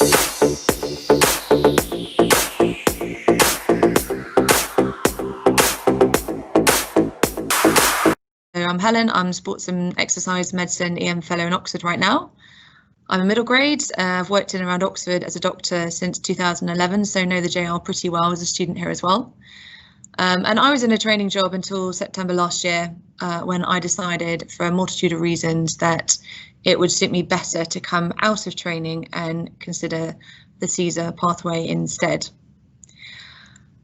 I'm Helen. I'm Sports and Exercise Medicine EM Fellow in Oxford right now. I'm a middle grade. I've worked in and around Oxford as a doctor since 2011, so know the JR pretty well as a student here as well. And I was in a training job until September last year, when I decided, for a multitude of reasons, that it would suit me better to come out of training and consider the CESR pathway instead.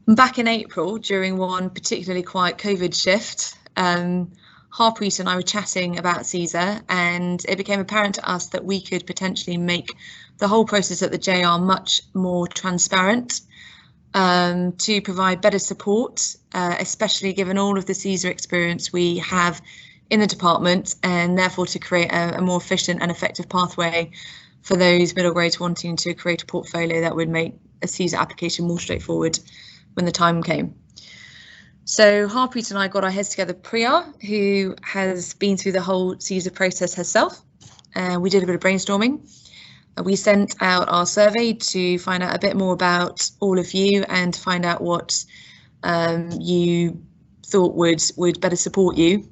Back in April, during one particularly quiet COVID shift, Harpreet and I were chatting about CESR, and it became apparent to us that we could potentially make the whole process at the JR much more transparent, to provide better support, especially given all of the CESR experience we have in the department, and therefore to create a more efficient and effective pathway for those middle grades wanting to create a portfolio that would make a CESR application more straightforward when the time came. So Harpreet and I got our heads together. Priya, who has been through the whole CESR process herself, we did a bit of brainstorming. We sent out our survey to find out a bit more about all of you and to find out what you thought would better support you.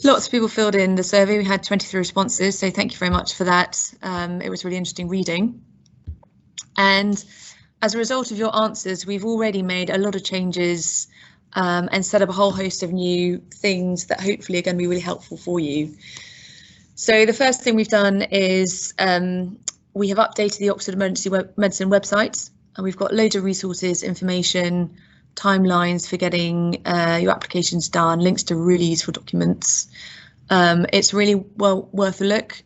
Lots of people filled in the survey. We had 23 responses, so thank you very much for that. It was really interesting reading. And as a result of your answers, we've already made a lot of changes and set up a whole host of new things that hopefully are going to be really helpful for you. So the first thing we've done is we have updated the Oxford Emergency Medicine website, and we've got loads of resources, information, timelines for getting your applications done, links to really useful documents. It's really well worth a look.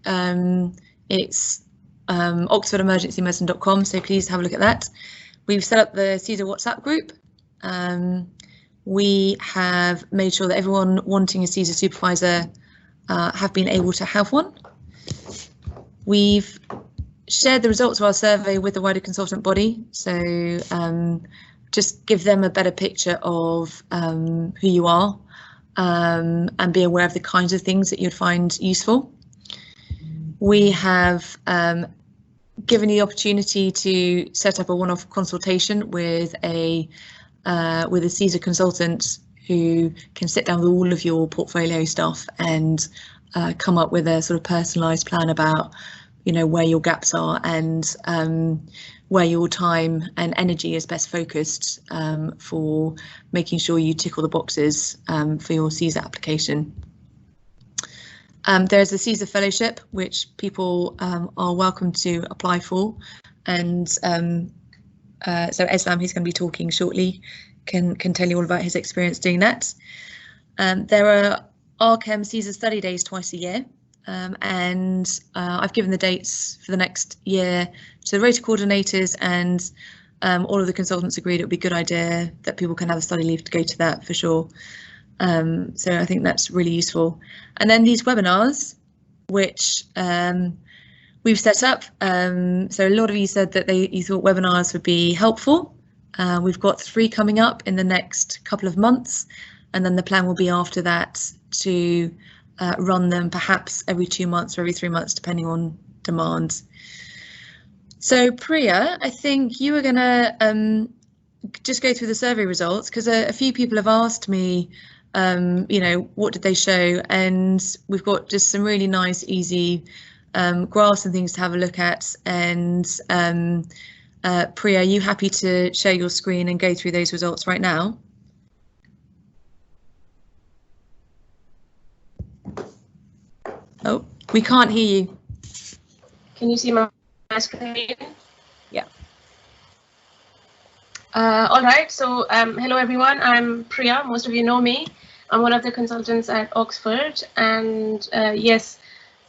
It's oxfordemergencymedicine.com, so please have a look at that. We've set up the CESR WhatsApp group. We have made sure that everyone wanting a CESR supervisor have been able to have one. We've shared the results of our survey with the wider consultant body, so just give them a better picture of who you are, and be aware of the kinds of things that you'd find useful. We have given you the opportunity to set up a one-off consultation with a CESR consultant who can sit down with all of your portfolio stuff and come up with a sort of personalised plan about, you know, where your gaps are and where your time and energy is best focused for making sure you tick all the boxes for your CESR application. There's a CESR fellowship which people are welcome to apply for, and so Eslam, who's going to be talking shortly, can tell you all about his experience doing that. There are RCEM CESR study days twice a year, and I've given the dates for the next year to the rota coordinators, and all of the consultants agreed it would be a good idea that people can have a study leave to go to that for sure. So I think that's really useful. And then these webinars, which we've set up. So a lot of you said that you thought webinars would be helpful. We've got 3 coming up in the next couple of months, and then the plan will be after that to run them perhaps every 2 months or every 3 months, depending on demand. So Priya, I think you were going to just go through the survey results, because a few people have asked me, you know, what did they show? And we've got just some really nice, easy graphs and things to have a look at. And Priya, are you happy to share your screen and go through those results right now? Oh, we can't hear you. Can you see my screen? Yeah. All right, so hello everyone, I'm Priya, most of you know me. I'm one of the consultants at Oxford, and yes,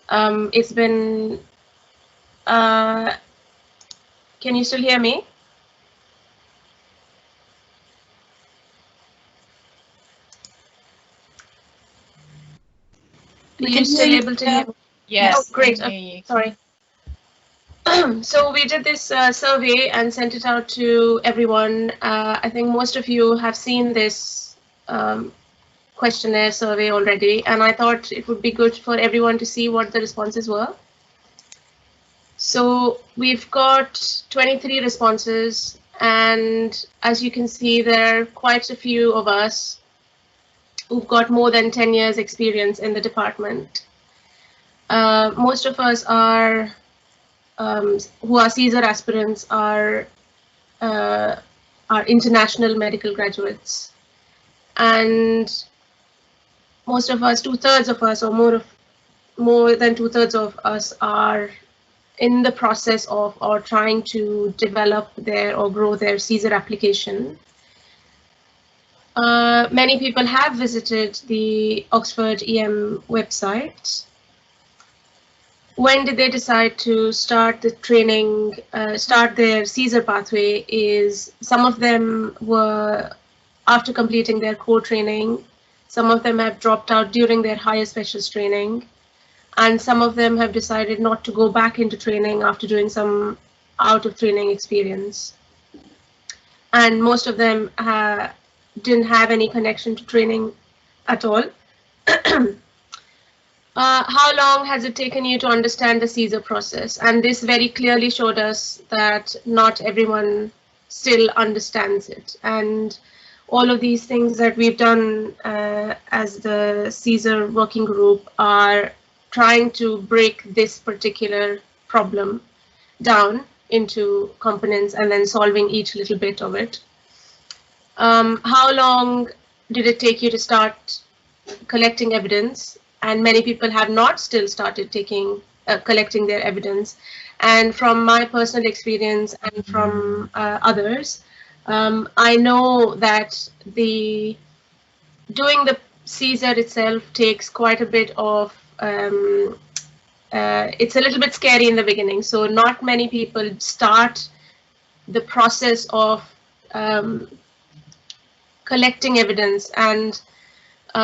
it's been, can you still hear me? Are you still able to hear me? Yes. Oh, great. Sorry. So we did this survey and sent it out to everyone. I think most of you have seen this questionnaire survey already, and I thought it would be good for everyone to see what the responses were. So we've got 23 responses, and as you can see, there are quite a few of us who've got more than 10 years experience in the department. Most of us are who are CESR aspirants are international medical graduates, and most of us, 2/3 of us, or more than 2/3 of us, are in the process of or trying to develop or grow their CESR application. Many people have visited the Oxford EM website. When did they decide to start the training, start their CESR pathway? Is some of them were after completing their core training, some of them have dropped out during their higher specialist training, and some of them have decided not to go back into training after doing some out of training experience. And most of them didn't have any connection to training at all. How long has it taken you to understand the CESR process? And this very clearly showed us that not everyone still understands it. And all of these things that we've done as the CESR working group are trying to break this particular problem down into components and then solving each little bit of it. How long did it take you to start collecting evidence? And many people have not still started collecting their evidence. And from my personal experience and from others, I know that doing the CESR itself takes quite a bit of, it's a little bit scary in the beginning. So not many people start the process of collecting evidence, and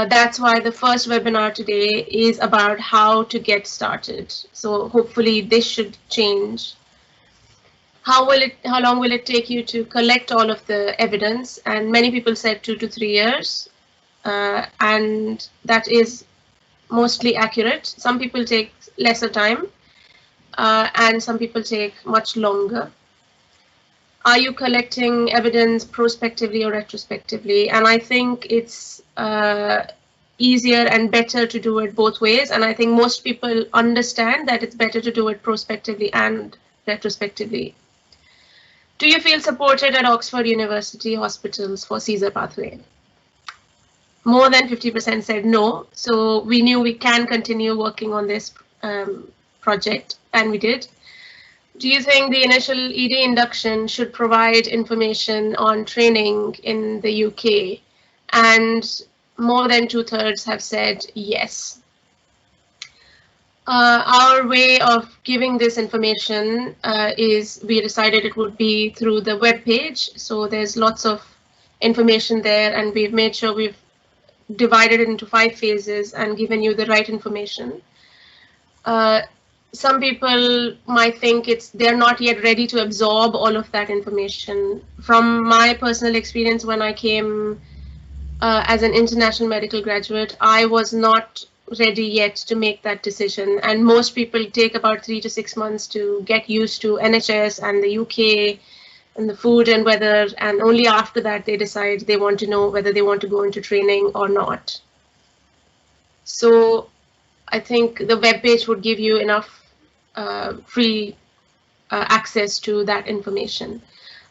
that's why the first webinar today is about how to get started. So hopefully this should change. How long will it take you to collect all of the evidence? And many people said 2 to 3 years, and that is mostly accurate. Some people take lesser time, and some people take much longer. Are you collecting evidence prospectively or retrospectively? And I think it's easier and better to do it both ways. And I think most people understand that it's better to do it prospectively and retrospectively. Do you feel supported at Oxford University hospitals for CESR pathway? More than 50% said no. So we knew we can continue working on this project, and we did. Do you think the initial ED induction should provide information on training in the UK? And more than 2/3 have said yes. Our way of giving this information is we decided it would be through the web page. So there's lots of information there, and we've made sure we've divided it into 5 phases and given you the right information. Some people might think they're not yet ready to absorb all of that information. From my personal experience, when I came as an international medical graduate, I was not ready yet to make that decision. And most people take about 3 to 6 months to get used to NHS and the UK and the food and weather, and only after that they decide they want to know whether they want to go into training or not. So I think the web page would give you enough free access to that information.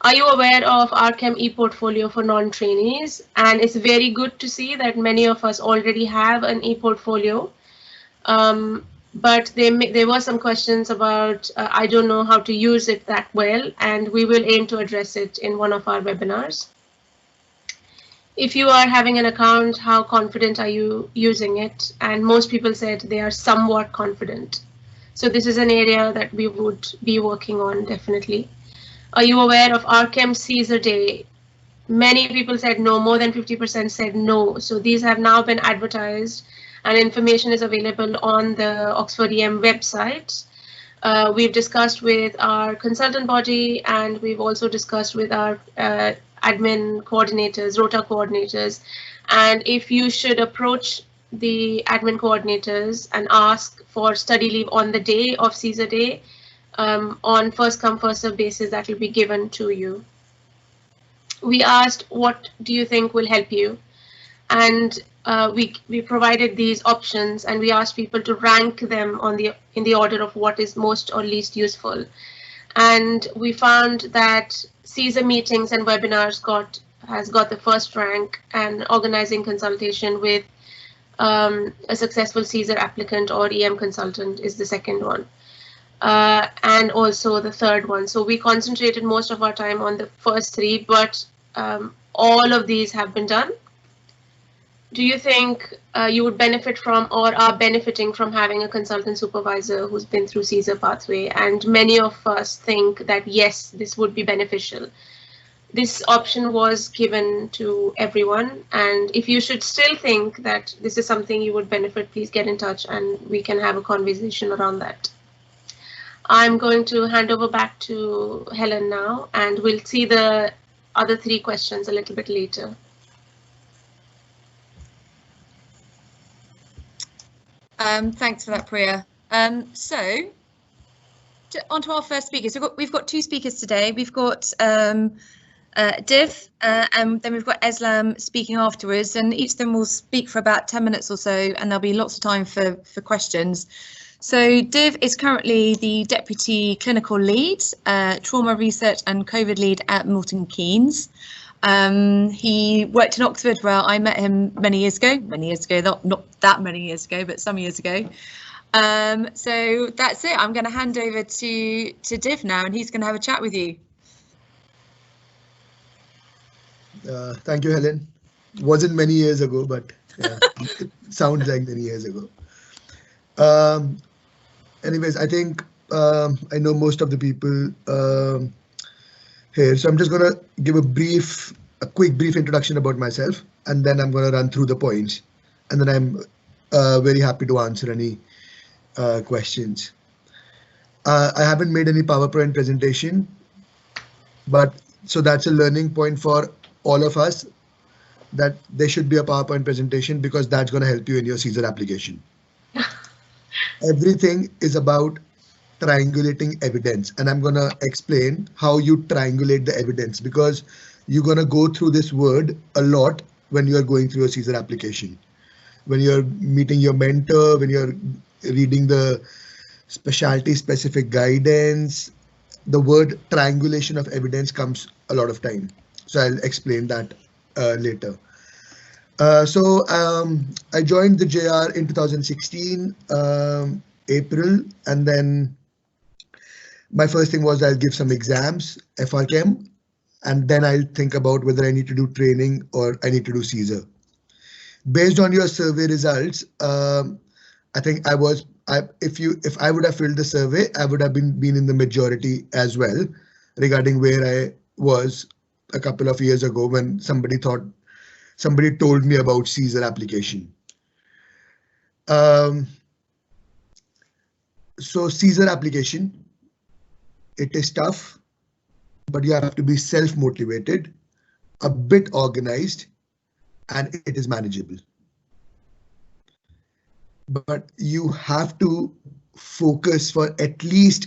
Are you aware of RCEM e-portfolio for non-trainees? And it's very good to see that many of us already have an e-portfolio. But there were some questions about, I don't know how to use it that well, and we will aim to address it in one of our webinars. If you are having an account, how confident are you using it? And most people said they are somewhat confident. So this is an area that we would be working on, definitely. Are you aware of RCEM CESR Day? Many people said no, more than 50% said no. So these have now been advertised, and information is available on the Oxford EM website. We've discussed with our consultant body, and we've also discussed with our admin coordinators, rota coordinators. And if you should approach the admin coordinators and ask for study leave on the day of CESR Day, on first come first serve basis that will be given to you. We asked, what do you think will help you? And we provided these options, and we asked people to rank them in the order of what is most or least useful. And we found that CESR meetings and webinars has got the first rank, and organizing consultation with a successful CESR applicant or EM consultant is the second one. And also the third one. So we concentrated most of our time on the first three, but all of these have been done. Do you think you would benefit from or are benefiting from having a consultant supervisor who's been through CESR Pathway? And many of us think that yes, this would be beneficial. This option was given to everyone, and if you should still think that this is something you would benefit, please get in touch and we can have a conversation around that. I'm going to hand over back to Helen now, and we'll see the other three questions a little bit later. Thanks for that, Priya. So, on to our first speakers. We've got two speakers today. We've got Div, and then we've got Eslam speaking afterwards, and each of them will speak for about 10 minutes or so, and there'll be lots of time for questions. So Div is currently the Deputy Clinical Lead, Trauma Research and COVID Lead at Milton Keynes. He worked in Oxford where I met him many years ago, not that many years ago, but some years ago. So that's it. I'm going to hand over to Div now, and he's going to have a chat with you. Thank you, Helen. Wasn't many years ago, but yeah, it sounds like many years ago. Anyways, I think I know most of the people here, so I'm just going to give a quick brief introduction about myself, and then I'm going to run through the points, and then I'm very happy to answer any questions. I haven't made any PowerPoint presentation, but so that's a learning point for all of us, that there should be a PowerPoint presentation, because that's going to help you in your CESR application. Everything is about triangulating evidence, and I'm going to explain how you triangulate the evidence, because you're going to go through this word a lot when you're going through a CESR application. When you're meeting your mentor, when you're reading the specialty specific guidance, the word triangulation of evidence comes a lot of time. So I'll explain that later. So I joined the JR in 2016, April, and then my first thing was I'll give some exams, FRChem, and then I'll think about whether I need to do training or I need to do CESR. Based on your survey results, I think if I would have filled the survey, I would have been in the majority as well, regarding where I was a couple of years ago when somebody told me about CESR application. So CESR application, it is tough, but you have to be self-motivated, a bit organized, and it is manageable. But you have to focus for at least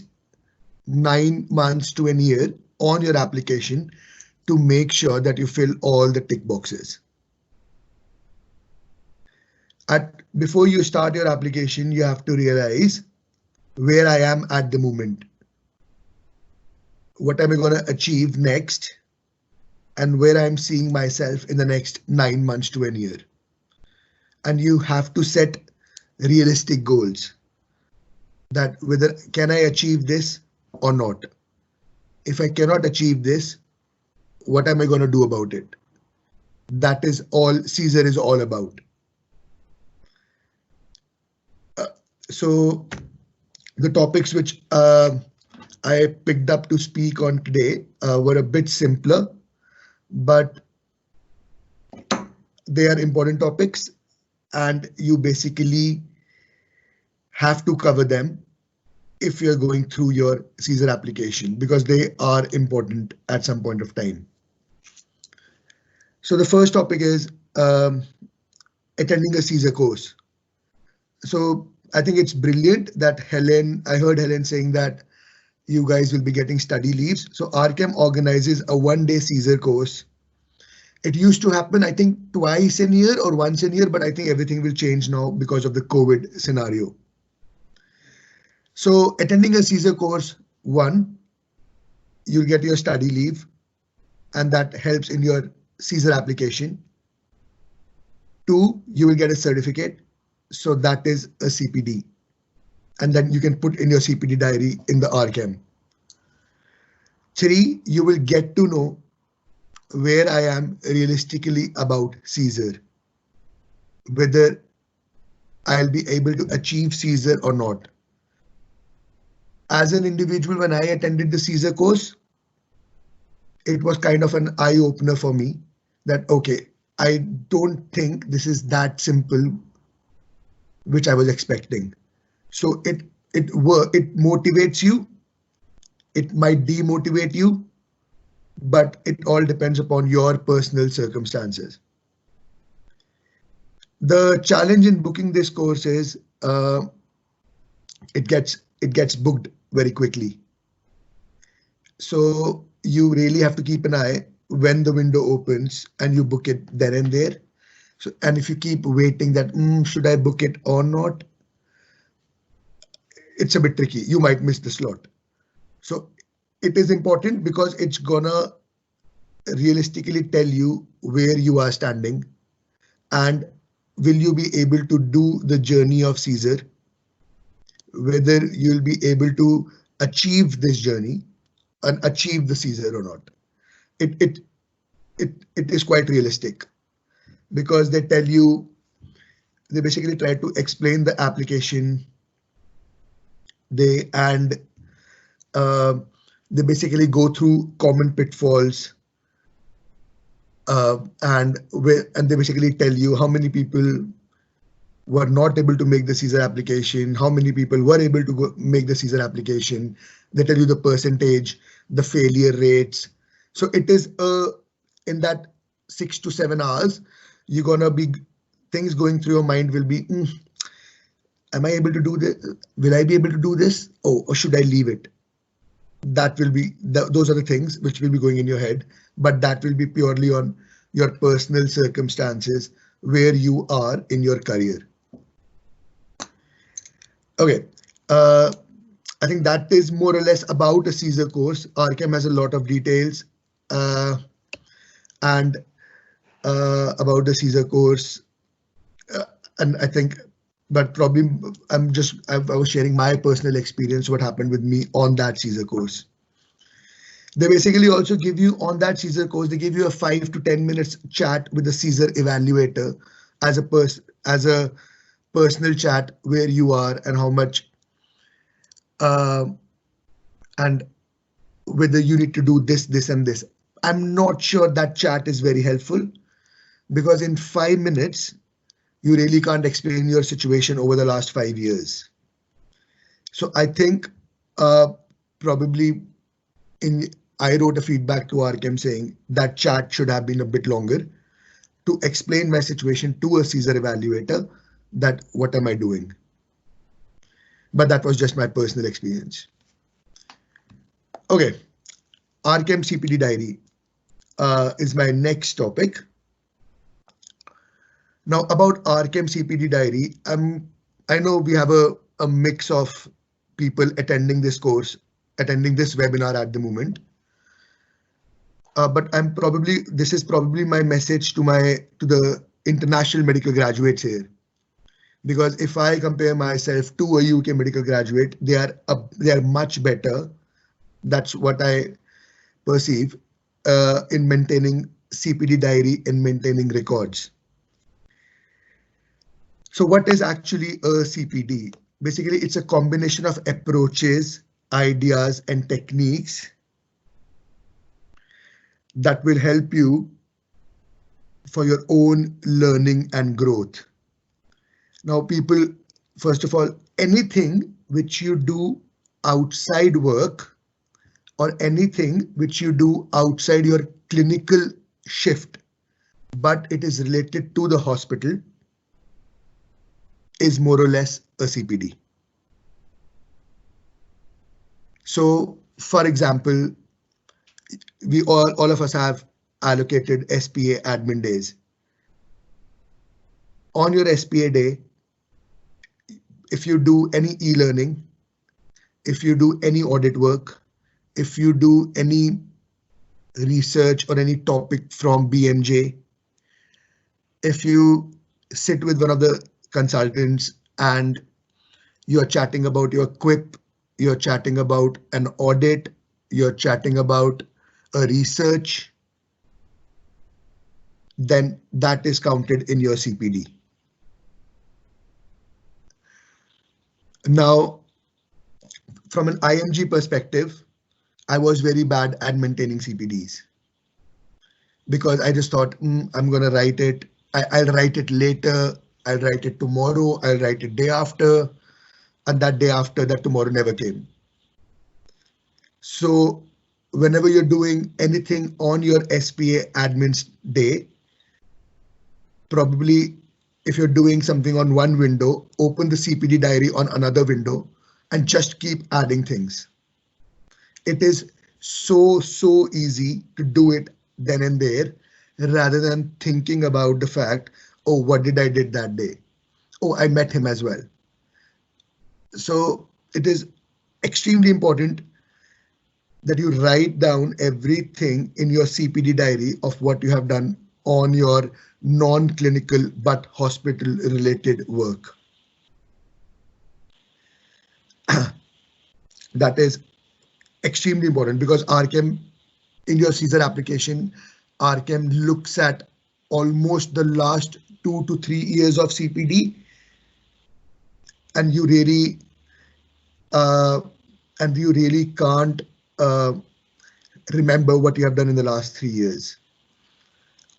9 months to a year on your application to make sure that you fill all the tick boxes. Before you start your application, you have to realize where I am at the moment. What am I going to achieve next, and where I'm seeing myself in the next 9 months to a year. And you have to set realistic goals, that whether can I achieve this or not. If I cannot achieve this, what am I going to do about it? That is all CESR is all about. So the topics which I picked up to speak on today were a bit simpler, but they are important topics, and you basically have to cover them if you're going through your CESR application, because they are important at some point of time. So the first topic is attending a CESR course. So I think it's brilliant that I heard Helen saying that you guys will be getting study leaves. So RCEM organizes a one-day CESR course. It used to happen, I think, twice a year or once a year, but I think everything will change now because of the COVID scenario. So attending a CESR course, one, you'll get your study leave, and that helps in your CESR application. Two, you will get a certificate. So that is a CPD. And then you can put in your CPD diary in the RCEM. Three, you will get to know where I am realistically about CESR, whether I'll be able to achieve CESR or not. As an individual, when I attended the CESR course, it was kind of an eye-opener for me that, okay, I don't think this is that simple, which I was expecting. So it motivates you. It might demotivate you, but it all depends upon your personal circumstances. The challenge in booking this course is it gets booked very quickly. So you really have to keep an eye when the window opens and you book it then and there. So, and if you keep waiting that, should I book it or not? It's a bit tricky. You might miss the slot. So it is important because it's gonna realistically tell you where you are standing and will you be able to do the journey of CESR, whether you'll be able to achieve this journey and achieve the CESR or not. It is quite realistic because they tell you, they basically try to explain the application. They basically go through common pitfalls and they basically tell you how many people were not able to make the CESR application, how many people were able to make the CESR application. They tell you the percentage, the failure rates. So it is in that 6 to 7 hours, you're gonna be, things going through your mind will be, am I able to do this? Will I be able to do this? Oh, or should I leave it? That will be, those are the things which will be going in your head, but that will be purely on your personal circumstances, where you are in your career. Okay, I think that is more or less about a CESR course. RCEM has a lot of details and about the CESR course, and I think, but probably I was sharing my personal experience, what happened with me on that CESR course. They basically also give you on that CESR course, they give you a 5 to 10 minutes chat with the CESR evaluator as a personal chat where you are and how much and whether you need to do this, this and this. I'm not sure that chat is very helpful because in 5 minutes, you really can't explain your situation over the last 5 years. So I think probably I wrote a feedback to RCEM saying that chat should have been a bit longer to explain my situation to a CESR evaluator, that what am I doing? But that was just my personal experience. Okay, RCEM CPD diary is my next topic. Now about RCEM CPD diary, I know we have a mix of people attending this course, attending this webinar at the moment. But this is probably my message to the international medical graduates here. Because if I compare myself to a UK medical graduate, they are much better. That's what I perceive in maintaining CPD diary and maintaining records. So what is actually a CPD? Basically, it's a combination of approaches, ideas, and techniques that will help you for your own learning and growth. Now, people, first of all, anything which you do outside work or anything which you do outside your clinical shift, but it is related to the hospital, is more or less a CPD. So, for example, we all of us have allocated SPA admin days. On your SPA day, if you do any e-learning, if you do any audit work, if you do any research or any topic from BMJ, if you sit with one of the consultants and you're chatting about your QIP, you're chatting about an audit, you're chatting about a research, then that is counted in your CPD. Now, from an IMG perspective, I was very bad at maintaining CPDs because I just thought, I'm going to write it. I'll write it later. I'll write it tomorrow. I'll write it day after. And that day after, that tomorrow never came. So whenever you're doing anything on your SPA admin's day, probably if you're doing something on one window, open the CPD diary on another window and just keep adding things. It is so easy to do it then and there rather than thinking about the fact, oh, what did I did that day? Oh, I met him as well. So it is extremely important that you write down everything in your CPD diary of what you have done on your non-clinical but hospital related work. That is extremely important because RCEM in your CESR application, RCEM looks at almost the last 2 to 3 years of CPD, and you really can't remember what you have done in the last 3 years.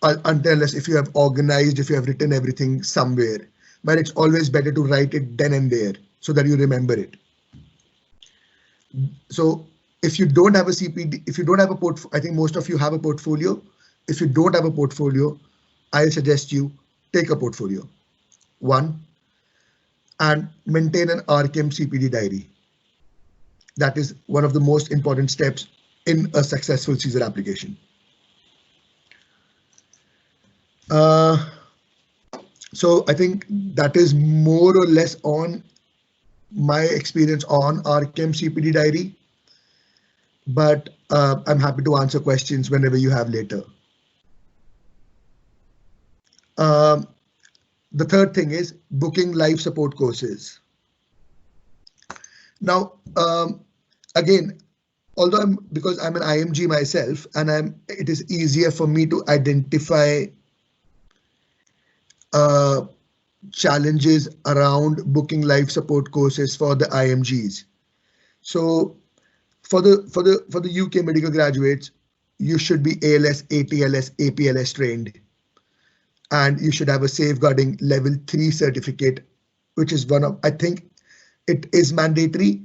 Unless if you have organized, if you have written everything somewhere, but it's always better to write it then and there so that you remember it. So if you don't have a CPD, if you don't have a portfolio, I think most of you have a portfolio. If you don't have a portfolio, I suggest you take a portfolio, one, and maintain an RCEM CPD diary. That is one of the most important steps in a successful CESR application. So I think that is more or less on my experience on RCEM CPD diary, but I'm happy to answer questions whenever you have later. The third thing is booking life support courses. Now, again, although because I'm an IMG myself and it is easier for me to identify challenges around booking life support courses for the IMGs. So for the UK medical graduates, you should be ALS, ATLS, APLS trained, and you should have a safeguarding level 3 certificate, which is one of, I think it is mandatory,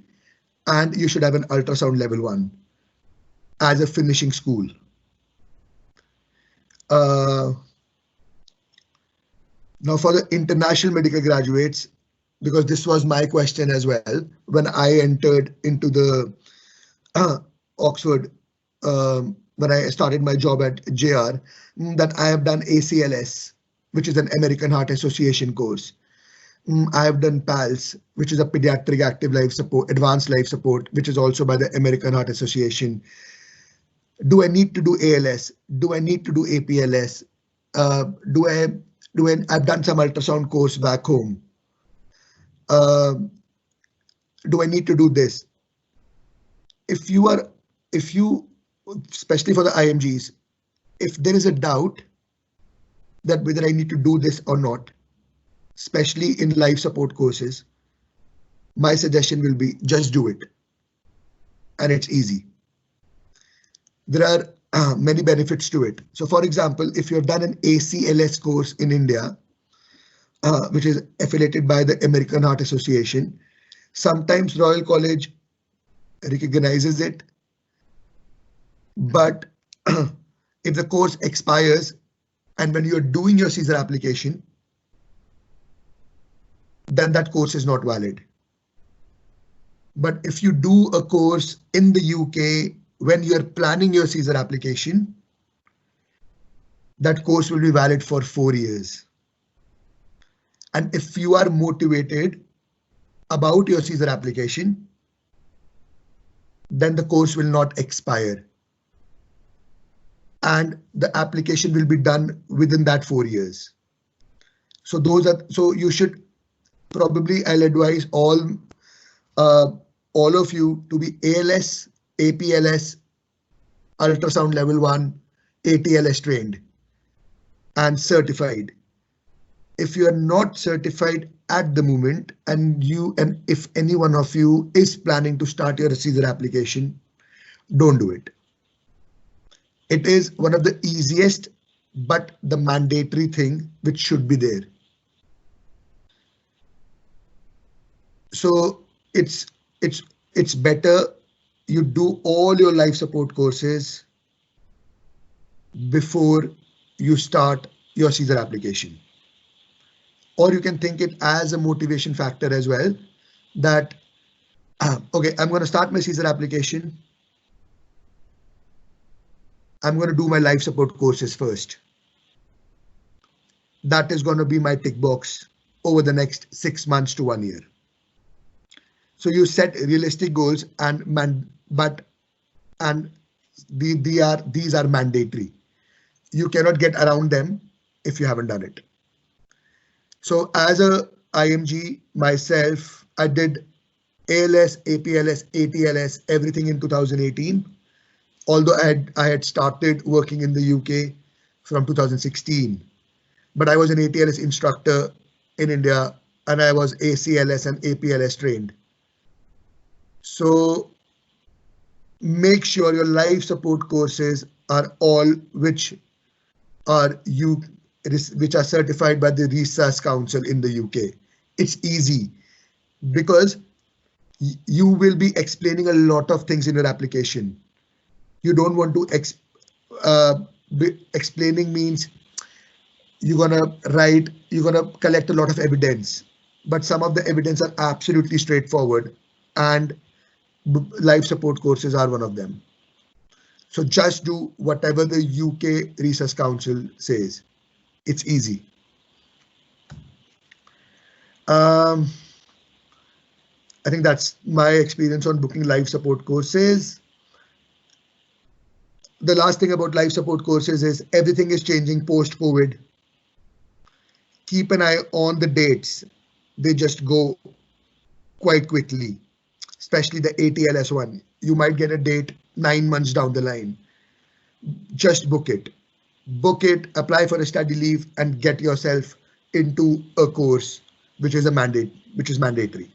and you should have an ultrasound level 1 as a finishing school. Now for the international medical graduates, because this was my question as well, when I entered into the Oxford, when I started my job at JR, that I have done ACLS, which is an American Heart Association course. I have done PALS, which is a Pediatric Active Life Support, Advanced Life Support, which is also by the American Heart Association. Do I need to do ALS? Do I need to do APLS? I've done some ultrasound course back home. Do I need to do this? If you, especially for the IMGs, if there is a doubt that whether I need to do this or not, especially in life support courses, my suggestion will be just do it. And it's easy. There are many benefits to it. So for example, if you've done an ACLS course in India, which is affiliated by the American Heart Association, sometimes Royal College recognizes it. But if the course expires and when you're doing your CESR application, then that course is not valid. But if you do a course in the UK when you're planning your CESR application, that course will be valid for 4 years. And if you are motivated about your CESR application, then the course will not expire. And the application will be done within that 4 years. So you should probably, I'll advise all of you to be ALS, APLS, ultrasound level 1, ATLS trained and certified. If you are not certified at the moment, and if any one of you is planning to start your CESR application, don't do it. It is one of the easiest, but the mandatory thing which should be there. So it's better you do all your life support courses before you start your CESR application. Or you can think it as a motivation factor as well, that, okay, I'm going to start my CESR application. I'm going to do my life support courses first. That is going to be my tick box over the next 6 months to 1 year. So you set realistic goals, these are mandatory. You cannot get around them if you haven't done it. So as a IMG myself, I did ALS, APLS, ATLS, everything in 2018. Although I had started working in the UK from 2016, but I was an ATLS instructor in India, and I was ACLS and APLS trained. So make sure your life support courses are all which are certified by the Research Council in the UK. It's easy because you will be explaining a lot of things in your application. You don't want to explaining means you're gonna collect a lot of evidence, but some of the evidence are absolutely straightforward, and life support courses are one of them. So just do whatever the UK Research Council says. It's easy. I think that's my experience on booking life support courses. The last thing about life support courses is everything is changing post-COVID. Keep an eye on the dates. They just go quite quickly, especially the ATLS one. You might get a date 9 months down the line. Just book it. Book it, apply for a study leave, and get yourself into a course which is mandatory.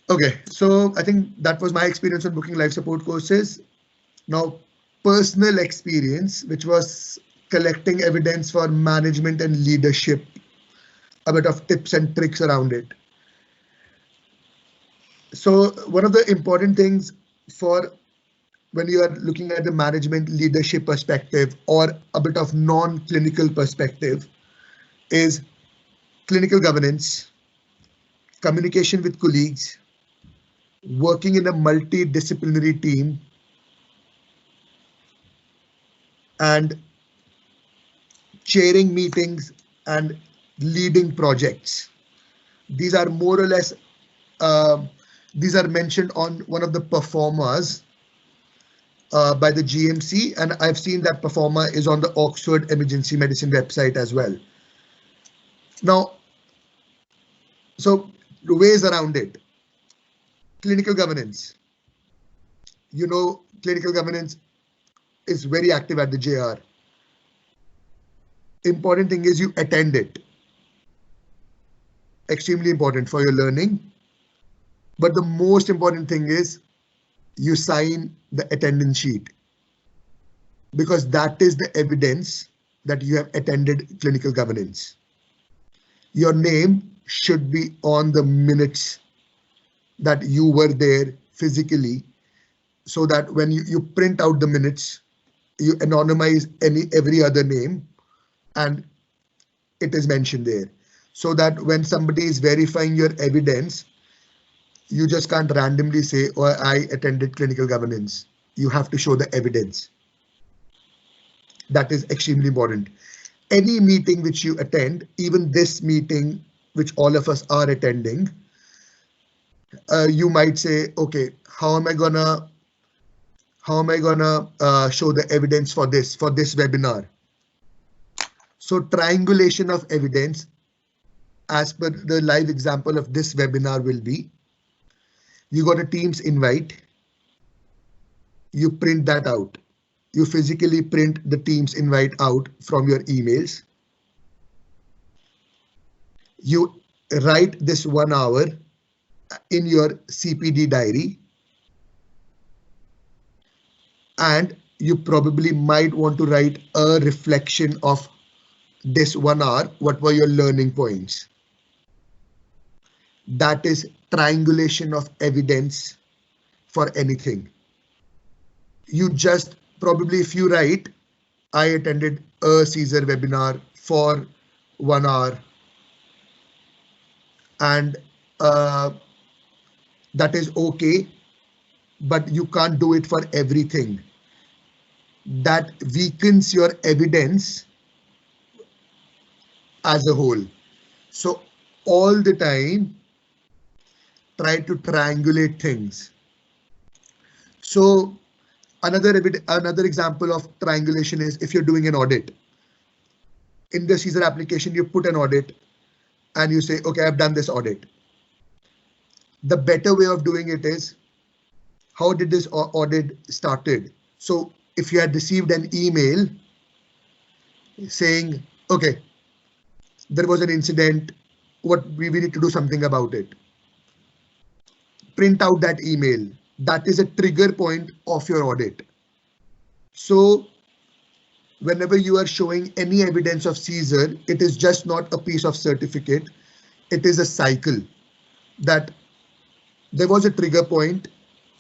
Okay, so I think that was my experience on booking life support courses. Now, personal experience, which was collecting evidence for management and leadership, a bit of tips and tricks around it. So one of the important things for when you are looking at the management leadership perspective or a bit of non-clinical perspective is clinical governance, communication with colleagues, working in a multidisciplinary team, and chairing meetings and leading projects. These are more or less, these are mentioned on one of the performers by the GMC, and I've seen that performer is on the Oxford Emergency Medicine website as well. Now, so the ways around it. Clinical governance. You know, clinical governance is very active at the JR. Important thing is you attend it. Extremely important for your learning. But the most important thing is you sign the attendance sheet, because that is the evidence that you have attended clinical governance. Your name should be on the minutes that you were there physically, so that when you print out the minutes, you anonymize every other name and it is mentioned there, so that when somebody is verifying your evidence, You just can't randomly say, oh, I attended clinical governance. You have to show the evidence. That is extremely important. Any meeting which you attend, even this meeting, which all of us are attending, you might say, okay, how am I gonna show the evidence for this webinar? So triangulation of evidence, as per the live example of this webinar, will be, you got a Teams invite, you print that out. You physically print the Teams invite out from your emails. You write this 1 hour in your CPD diary. And you probably might want to write a reflection of this 1 hour. What were your learning points? That is triangulation of evidence for anything. You just probably, if you write, I attended a CESR webinar for 1 hour, and that is okay, but you can't do it for everything. That weakens your evidence as a whole. So all the time, try to triangulate things. So another example of triangulation is if you're doing an audit. In the CESR application, you put an audit and you say, okay, I've done this audit. The better way of doing it is, how did this audit started? So if you had received an email saying, okay, there was an incident, we need to do something about it. Print out that email. That is a trigger point of your audit. So whenever you are showing any evidence of CESR, it is just not a piece of certificate. It is a cycle that there was a trigger point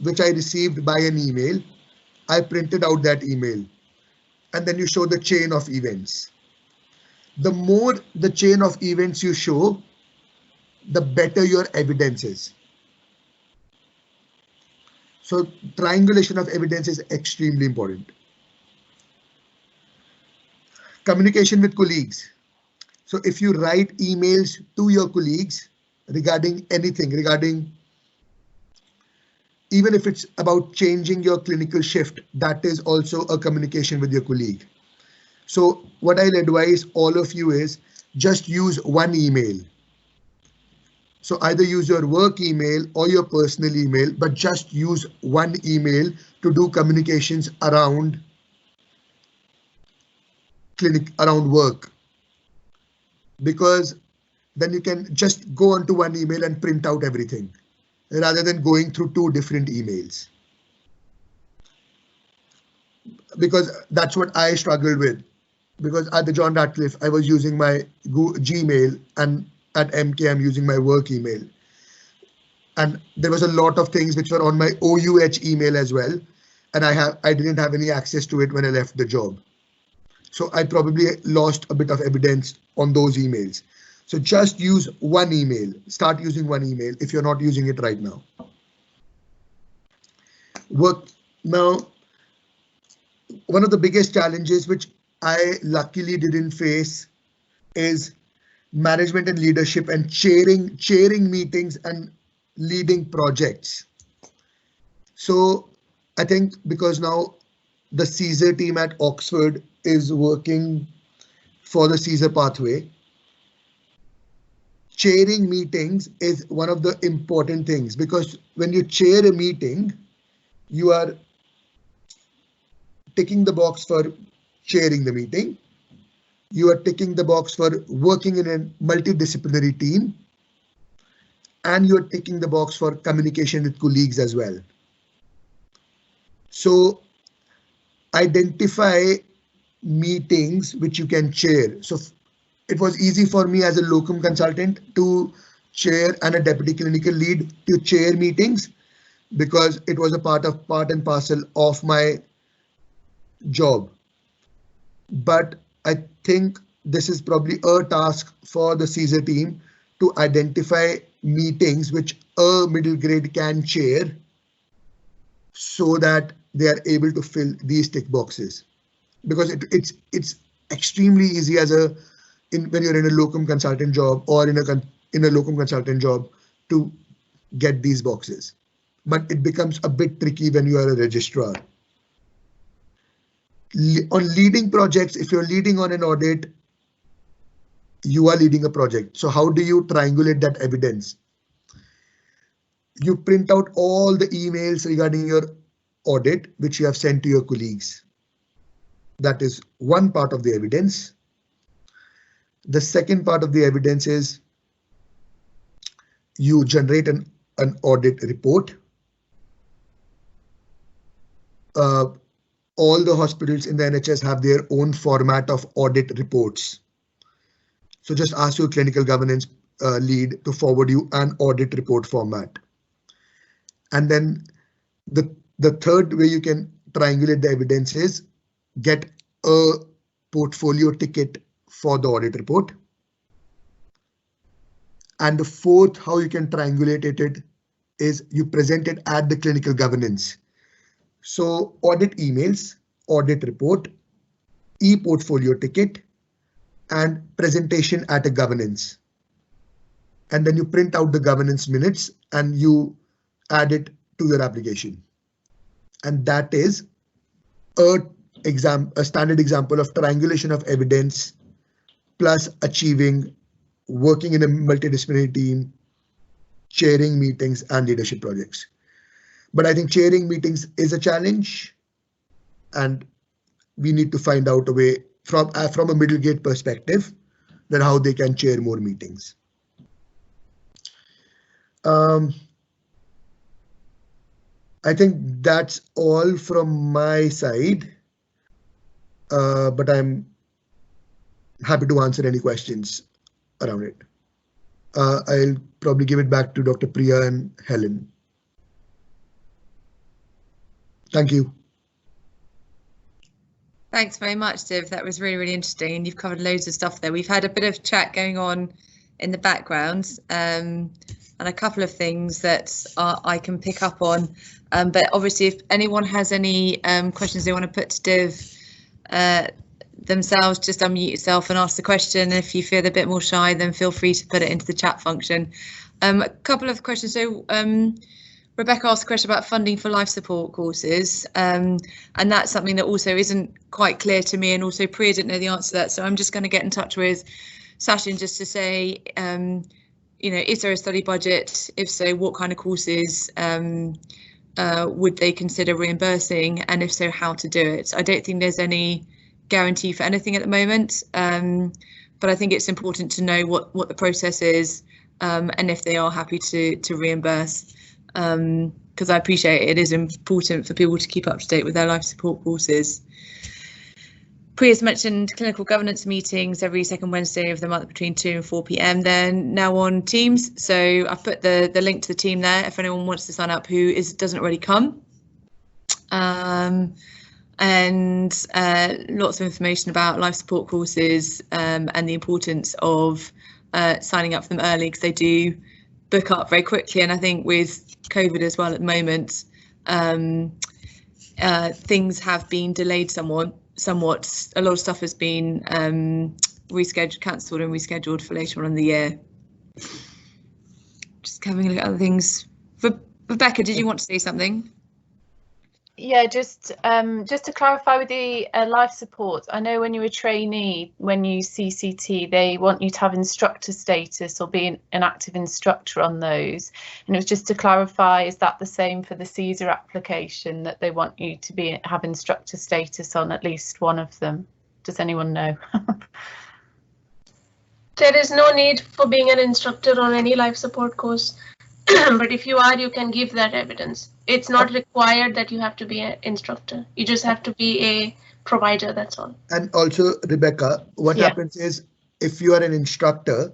which I received by an email. I printed out that email, and then you show the chain of events. The more the chain of events you show, the better your evidence is. So triangulation of evidence is extremely important. Communication with colleagues. So if you write emails to your colleagues regarding anything, even if it's about changing your clinical shift, that is also a communication with your colleague. So what I'll advise all of you is just use one email. So either use your work email or your personal email, but just use one email to do communications around work, because then you can just go onto one email and print out everything rather than going through two different emails. Because that's what I struggled with, because at the John Radcliffe, I was using my Gmail, and at MK, I'm using my work email. And there was a lot of things which were on my OUH email as well. And I didn't have any access to it when I left the job. So I probably lost a bit of evidence on those emails. So just use one email. Start using one email if you're not using it right now. Now, one of the biggest challenges which I luckily didn't face is management and leadership and chairing meetings and leading projects. So I think because now the CESR team at Oxford is working for the CESR pathway, chairing meetings is one of the important things, because when you chair a meeting, you are ticking the box for chairing the meeting. You are ticking the box for working in a multidisciplinary team, and you're ticking the box for communication with colleagues as well. So identify meetings which you can chair. So it was easy for me as a locum consultant to chair and a deputy clinical lead to chair meetings, because it was a part and parcel of my job. But I think this is probably a task for the CESR team to identify meetings which a middle grade can chair so that they are able to fill these tick boxes, because it's extremely easy when you're in a locum consultant job or in a locum consultant job to get these boxes, but it becomes a bit tricky when you are a registrar. On leading projects, if you're leading on an audit, you are leading a project. So how do you triangulate that evidence? You print out all the emails regarding your audit, which you have sent to your colleagues. That is one part of the evidence. The second part of the evidence is you generate an audit report. All the hospitals in the NHS have their own format of audit reports. So just ask your clinical governance lead to forward you an audit report format. And then the third way you can triangulate the evidence is get a portfolio ticket for the audit report. And the fourth, how you can triangulate it is you present it at the clinical governance. So audit emails, audit report, e-portfolio ticket, and presentation at a governance. And then you print out the governance minutes and you add it to your application. And that is a standard example of triangulation of evidence plus achieving working in a multidisciplinary team, chairing meetings and leadership projects. But I think chairing meetings is a challenge, and we need to find out a way from a middle grade perspective that how they can chair more meetings. I think that's all from my side, but I'm happy to answer any questions around it. I'll probably give it back to Dr. Priya and Helen. Thank you. Thanks very much, Div. That was really, really interesting. You've covered loads of stuff there. We've had a bit of chat going on in the background and a couple of things that I can pick up on. But obviously, if anyone has any questions they want to put to Div themselves, just unmute yourself and ask the question. If you feel a bit more shy, then feel free to put it into the chat function. A couple of questions. So Rebecca asked a question about funding for life support courses, and that's something that also isn't quite clear to me, and also Priya didn't know the answer to that. So I'm just going to get in touch with Sachin just to say, is there a study budget? If so, what kind of courses would they consider reimbursing, and if so, how to do it? I don't think there's any guarantee for anything at the moment, but I think it's important to know what the process is, and if they are happy to reimburse, because I appreciate it is important for people to keep up to date with their life support courses. Priya's mentioned clinical governance meetings every second Wednesday of the month between 2 and 4 p.m. They're now on Teams, so I've put the link to the team there if anyone wants to sign up who doesn't already come. And lots of information about life support courses and the importance of signing up for them early, because they do book up very quickly. And I think with COVID as well at the moment, things have been delayed somewhat. A lot of stuff has been cancelled and rescheduled for later on in the year. Just having a look at other things. Rebecca, did you want to say something? Yeah, just to clarify with the life support, I know when you're a trainee, when you CCT, they want you to have instructor status or be an active instructor on those. And it was just to clarify, is that the same for the CESR application, that they want you to have instructor status on at least one of them? Does anyone know? There is no need for being an instructor on any life support course. But if you are, you can give that evidence. It's not required that you have to be an instructor. You just have to be a provider, that's all. And also, Rebecca, what happens is if you are an instructor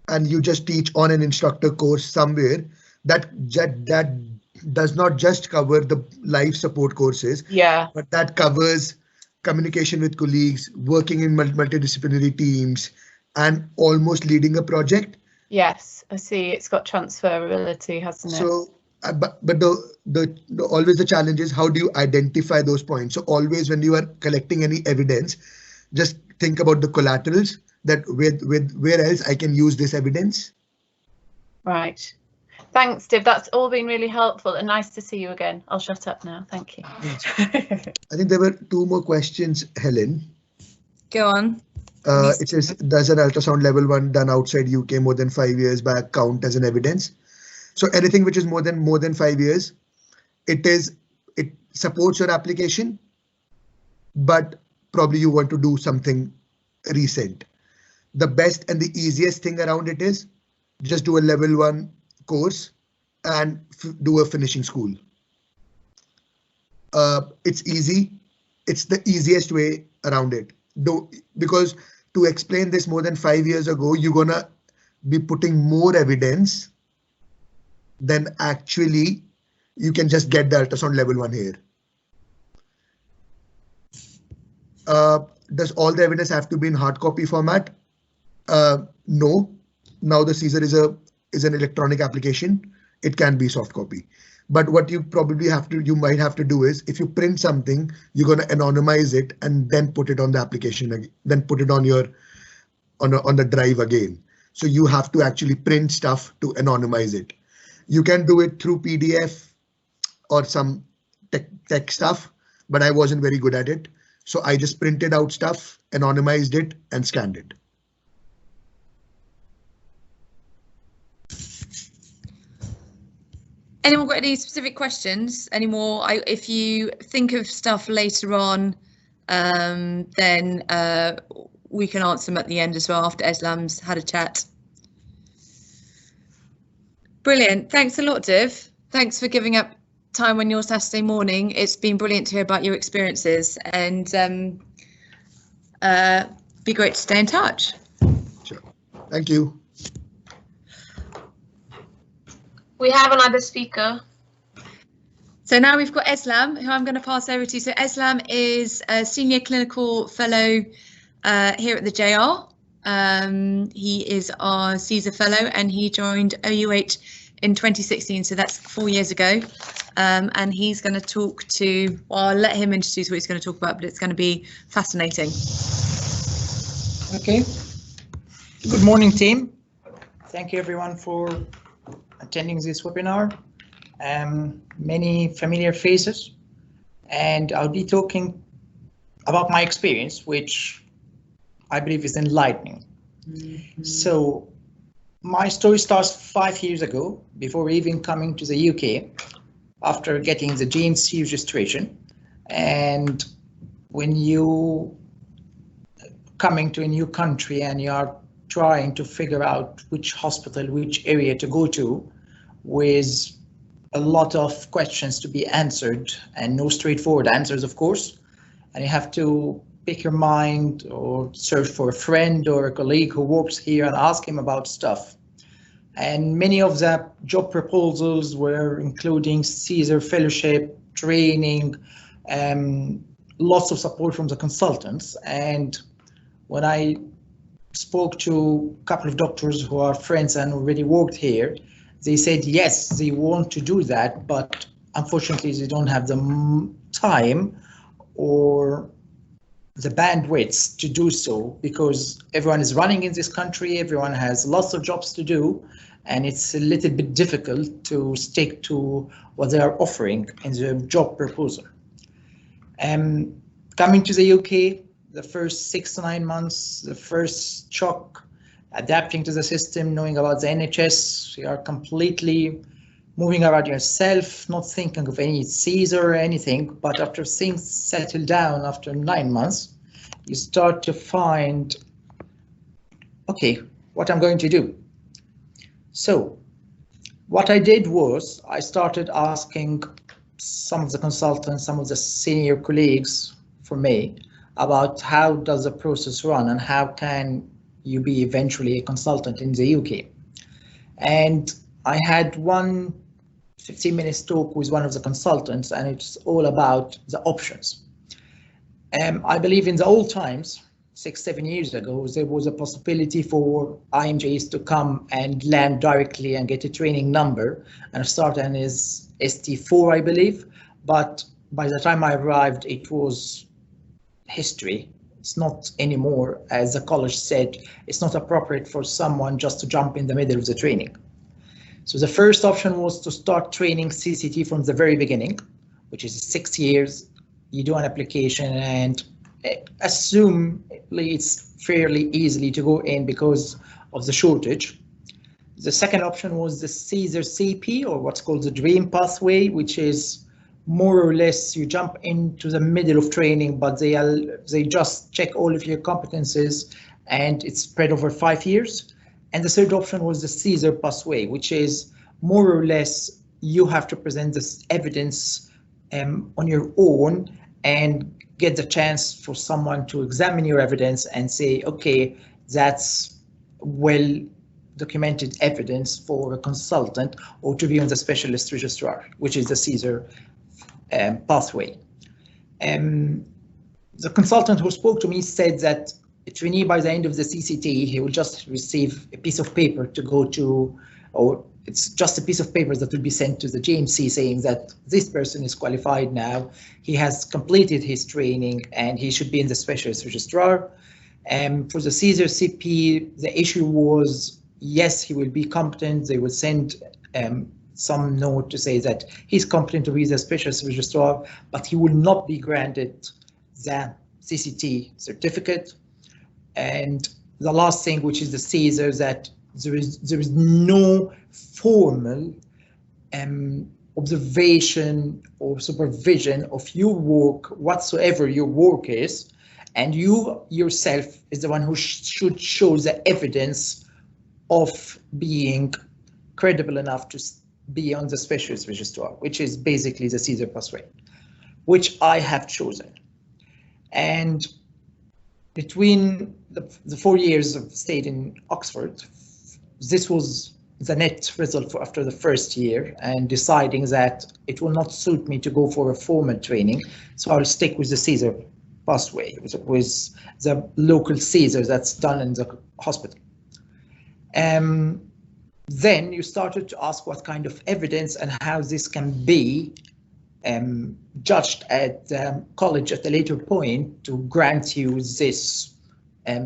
and you just teach on an instructor course somewhere, that does not just cover the life support courses, but that covers communication with colleagues, working in multidisciplinary teams, and almost leading a project. Yes, I see. It's got transferability, hasn't it? So, but the always the challenge is how do you identify those points? So always when you are collecting any evidence, just think about the collaterals that where else I can use this evidence. Right. Thanks, Div. That's all been really helpful and nice to see you again. I'll shut up now. Thank you. I think there were 2 more questions, Helen. Go on. It says, does an ultrasound level 1 done outside UK more than 5 years back count as an evidence? So anything which is more than 5 years, it supports your application, but probably you want to do something recent. The best and the easiest thing around it is just do a level 1 course and do a finishing school. It's easy. It's the easiest way around it. Because to explain this more than 5 years ago, you're gonna be putting more evidence than actually you can just get the ultrasound level 1 here. Does all the evidence have to be in hard copy format? No. Now the CESR is an electronic application. It can be soft copy. But what you might have to do is, if you print something, you're going to anonymize it and then put it on the application, then put it on your on the drive again. So you have to actually print stuff to anonymize it. You can do it through PDF or some tech stuff, but I wasn't very good at it. So I just printed out stuff, anonymized it, and scanned it. Anyone got any specific questions anymore? If you think of stuff later on, then we can answer them at the end as well after Eslam's had a chat. Brilliant. Thanks a lot, Div. Thanks for giving up time on your Saturday morning. It's been brilliant to hear about your experiences, and be great to stay in touch. Sure. Thank you. We have another speaker. So now we've got Eslam, who I'm going to pass over to. So Eslam is a senior clinical fellow here at the JR. He is our CESR fellow, and he joined OUH in 2016, so that's 4 years ago. And he's going to talk to, well, I'll let him introduce what he's going to talk about, but it's going to be fascinating. Okay. Good morning, team. Thank you, everyone, for attending this webinar. Many familiar faces, and I'll be talking about my experience, which I believe is enlightening. So my story starts 5 years ago, before even coming to the UK, after getting the GMC registration. And when you coming to a new country and you are trying to figure out which hospital, which area to go to, with a lot of questions to be answered and no straightforward answers, of course, and you have to pick your mind or search for a friend or a colleague who works here and ask him about stuff. And many of the job proposals were including CESR fellowship, training, lots of support from the consultants. And when I spoke to a couple of doctors who are friends and already worked here, they said yes, they want to do that, but unfortunately they don't have the time or the bandwidth to do so, because everyone is running in this country, everyone has lots of jobs to do, and it's a little bit difficult to stick to what they are offering in the job proposal. Coming to the UK, the first 6 to 9 months, the first shock, adapting to the system, knowing about the NHS, you are completely moving around yourself, not thinking of any CESR or anything, but after things settle down after 9 months, you start to find, okay, what I'm going to do. So what I did was I started asking some of the consultants, some of the senior colleagues for me about how does the process run and how can you be eventually a consultant in the UK. And I had one 15-minute talk with one of the consultants, and it's all about the options. I believe in the old times, 6-7 years ago, there was a possibility for IMJs to come and land directly and get a training number and start on his ST4, I believe. But by the time I arrived, it was history. It's not anymore. As the college said, it's not appropriate for someone just to jump in the middle of the training. So the first option was to start training CCT from the very beginning, which is 6 years. You do an application and assume it's fairly easily to go in because of the shortage. The second option was the CESR CP, or what's called the Dream Pathway, which is more or less you jump into the middle of training, but they just check all of your competences and it's spread over 5 years. And the third option was the CESR Pathway, which is more or less you have to present this evidence on your own and get the chance for someone to examine your evidence and say, okay, that's well documented evidence for a consultant or to be on the specialist registrar, which is the CESR pathway. The consultant who spoke to me said that a trainee by the end of the CCT, he will just receive a piece of paper to go to, or it's just a piece of paper that will be sent to the GMC saying that this person is qualified now, he has completed his training and he should be in the specialist registrar. For the CESR CP, the issue was, yes, he will be competent. They will send some note to say that he's competent to be the specialist registrar, but he will not be granted the CCT certificate. And the last thing, which is the CESR, that there is no formal observation or supervision of your work, whatsoever your work is, and you yourself is the one who should show the evidence of being credible enough to be on the specialist registrar, which is basically the CESR pathway, which I have chosen. And between the 4 years of stayed in Oxford, this was the net result for after the first year, and deciding that it will not suit me to go for a formal training, so I'll stick with the CESR pathway, with the local CESR that's done in the hospital. Then you started to ask what kind of evidence and how this can be judged at the college at a later point to grant you this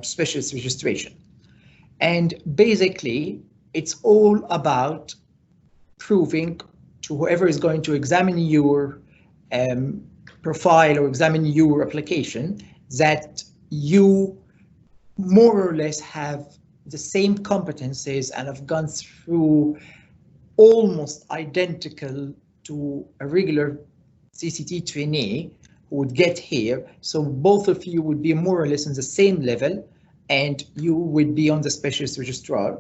specialist registration. And basically, it's all about proving to whoever is going to examine your profile or examine your application that you more or less have the same competencies and have gone through almost identical to a regular CCT trainee who would get here. So both of you would be more or less on the same level and you would be on the specialist registrar.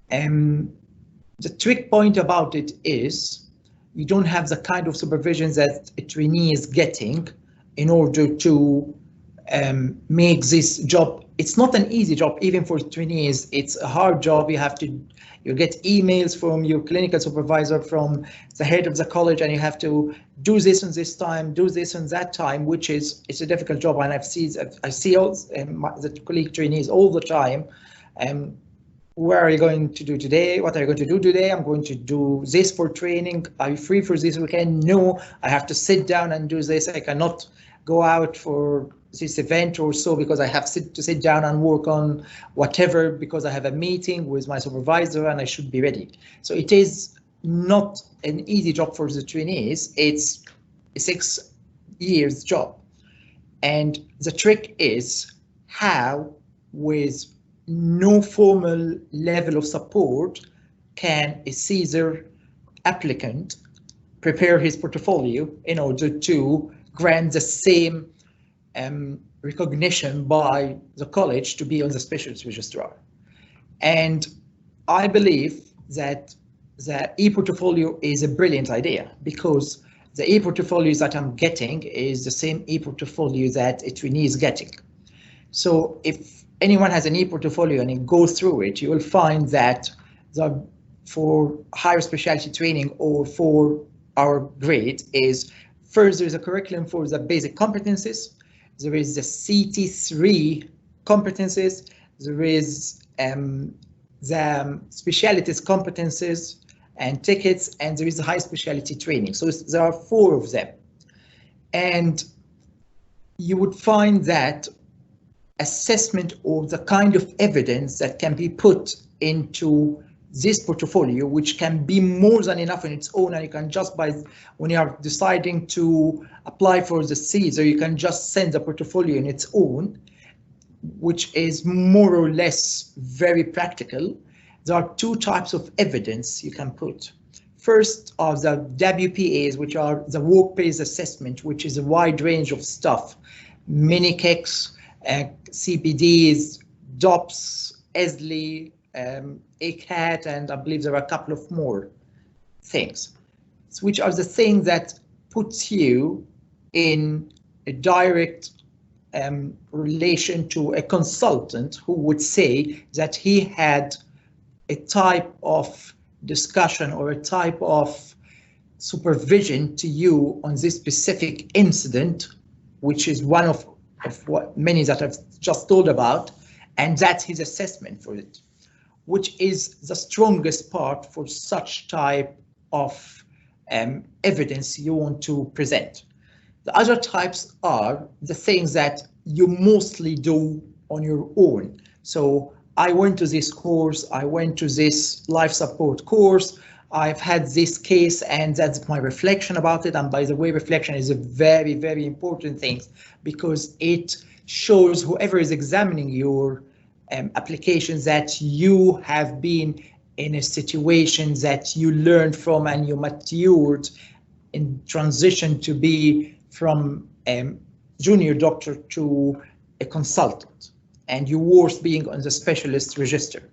The trick point about it is you don't have the kind of supervision that a trainee is getting in order to make this job. It's not an easy job, even for trainees. It's a hard job. You get emails from your clinical supervisor, from the head of the college, and you have to do this on this time, do this on that time, which is, it's a difficult job. And I see all the colleague trainees all the time. Where are you going to do today? What are you going to do today? I'm going to do this for training. Are you free for this weekend? No, I have to sit down and do this. I cannot go out for this event or so because I have to sit down and work on whatever because I have a meeting with my supervisor and I should be ready. So it is not an easy job for the trainees. It's a 6 years job. And the trick is how, with no formal level of support, can a CESR applicant prepare his portfolio in order to grant the same recognition by the college to be on the specialist registrar. And I believe that the e-portfolio is a brilliant idea, because the e-portfolios that I'm getting is the same e-portfolio that a trainee is getting. So if anyone has an e-portfolio and you go through it, you will find that for higher specialty training or for our grade is, first, there is a curriculum for the basic competencies. There is the CT3 competencies, there is the specialties competencies and tickets, and there is the high specialty training. So there are 4 of them. And you would find that assessment of the kind of evidence that can be put into this portfolio, which can be more than enough on its own, and you can just when you are deciding to apply for the CESR, you can just send the portfolio in its own, which is more or less very practical. There are 2 types of evidence you can put. First are the WPAs, which are the workplace assessment, which is a wide range of stuff, mini-KECs, CPDs, DOPS, ESLI, ACAT, and I believe there are a couple of more things, which are the things that puts you in a direct relation to a consultant who would say that he had a type of discussion or a type of supervision to you on this specific incident, which is one of what many that I've just told about, and that's his assessment for it, which is the strongest part for such type of evidence you want to present. The other types are the things that you mostly do on your own. So I went to this course, I went to this life support course, I've had this case, and that's my reflection about it. And by the way, reflection is a very, very important thing, because it shows whoever is examining your applications that you have been in a situation that you learned from and you matured in transition to be from junior doctor to a consultant, and you're worth being on the specialist register.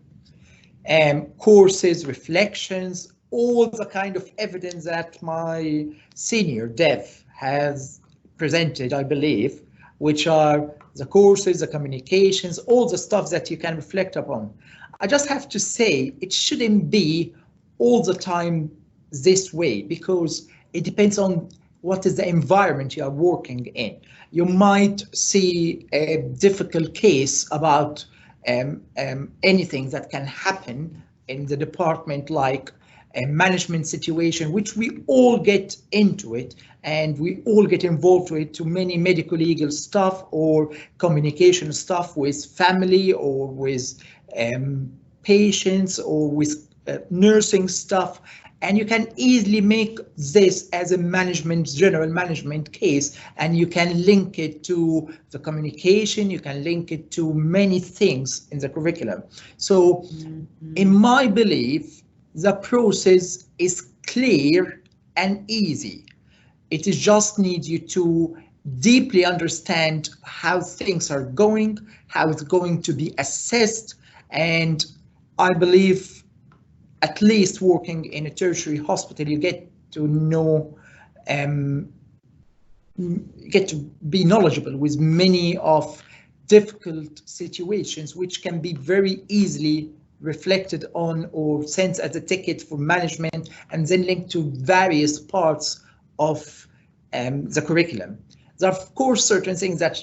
Courses, reflections, all the kind of evidence that my senior dev has presented, I believe, which are the courses, the communications, all the stuff that you can reflect upon. I just have to say it shouldn't be all the time this way, because it depends on what is the environment you are working in. You might see a difficult case about anything that can happen in the department, like a management situation, which we all get into it, and we all get involved with to many medical legal stuff or communication stuff with family or with patients or with nursing stuff. And you can easily make this as a general management case, and you can link it to the communication, you can link it to many things in the curriculum. So in my belief, the process is clear and easy. It is just needs you to deeply understand how things are going, how it's going to be assessed, and I believe at least working in a tertiary hospital, you get to know, get to be knowledgeable with many of difficult situations, which can be very easily reflected on or sent as a ticket for management and then linked to various parts of the curriculum. There are of course certain things that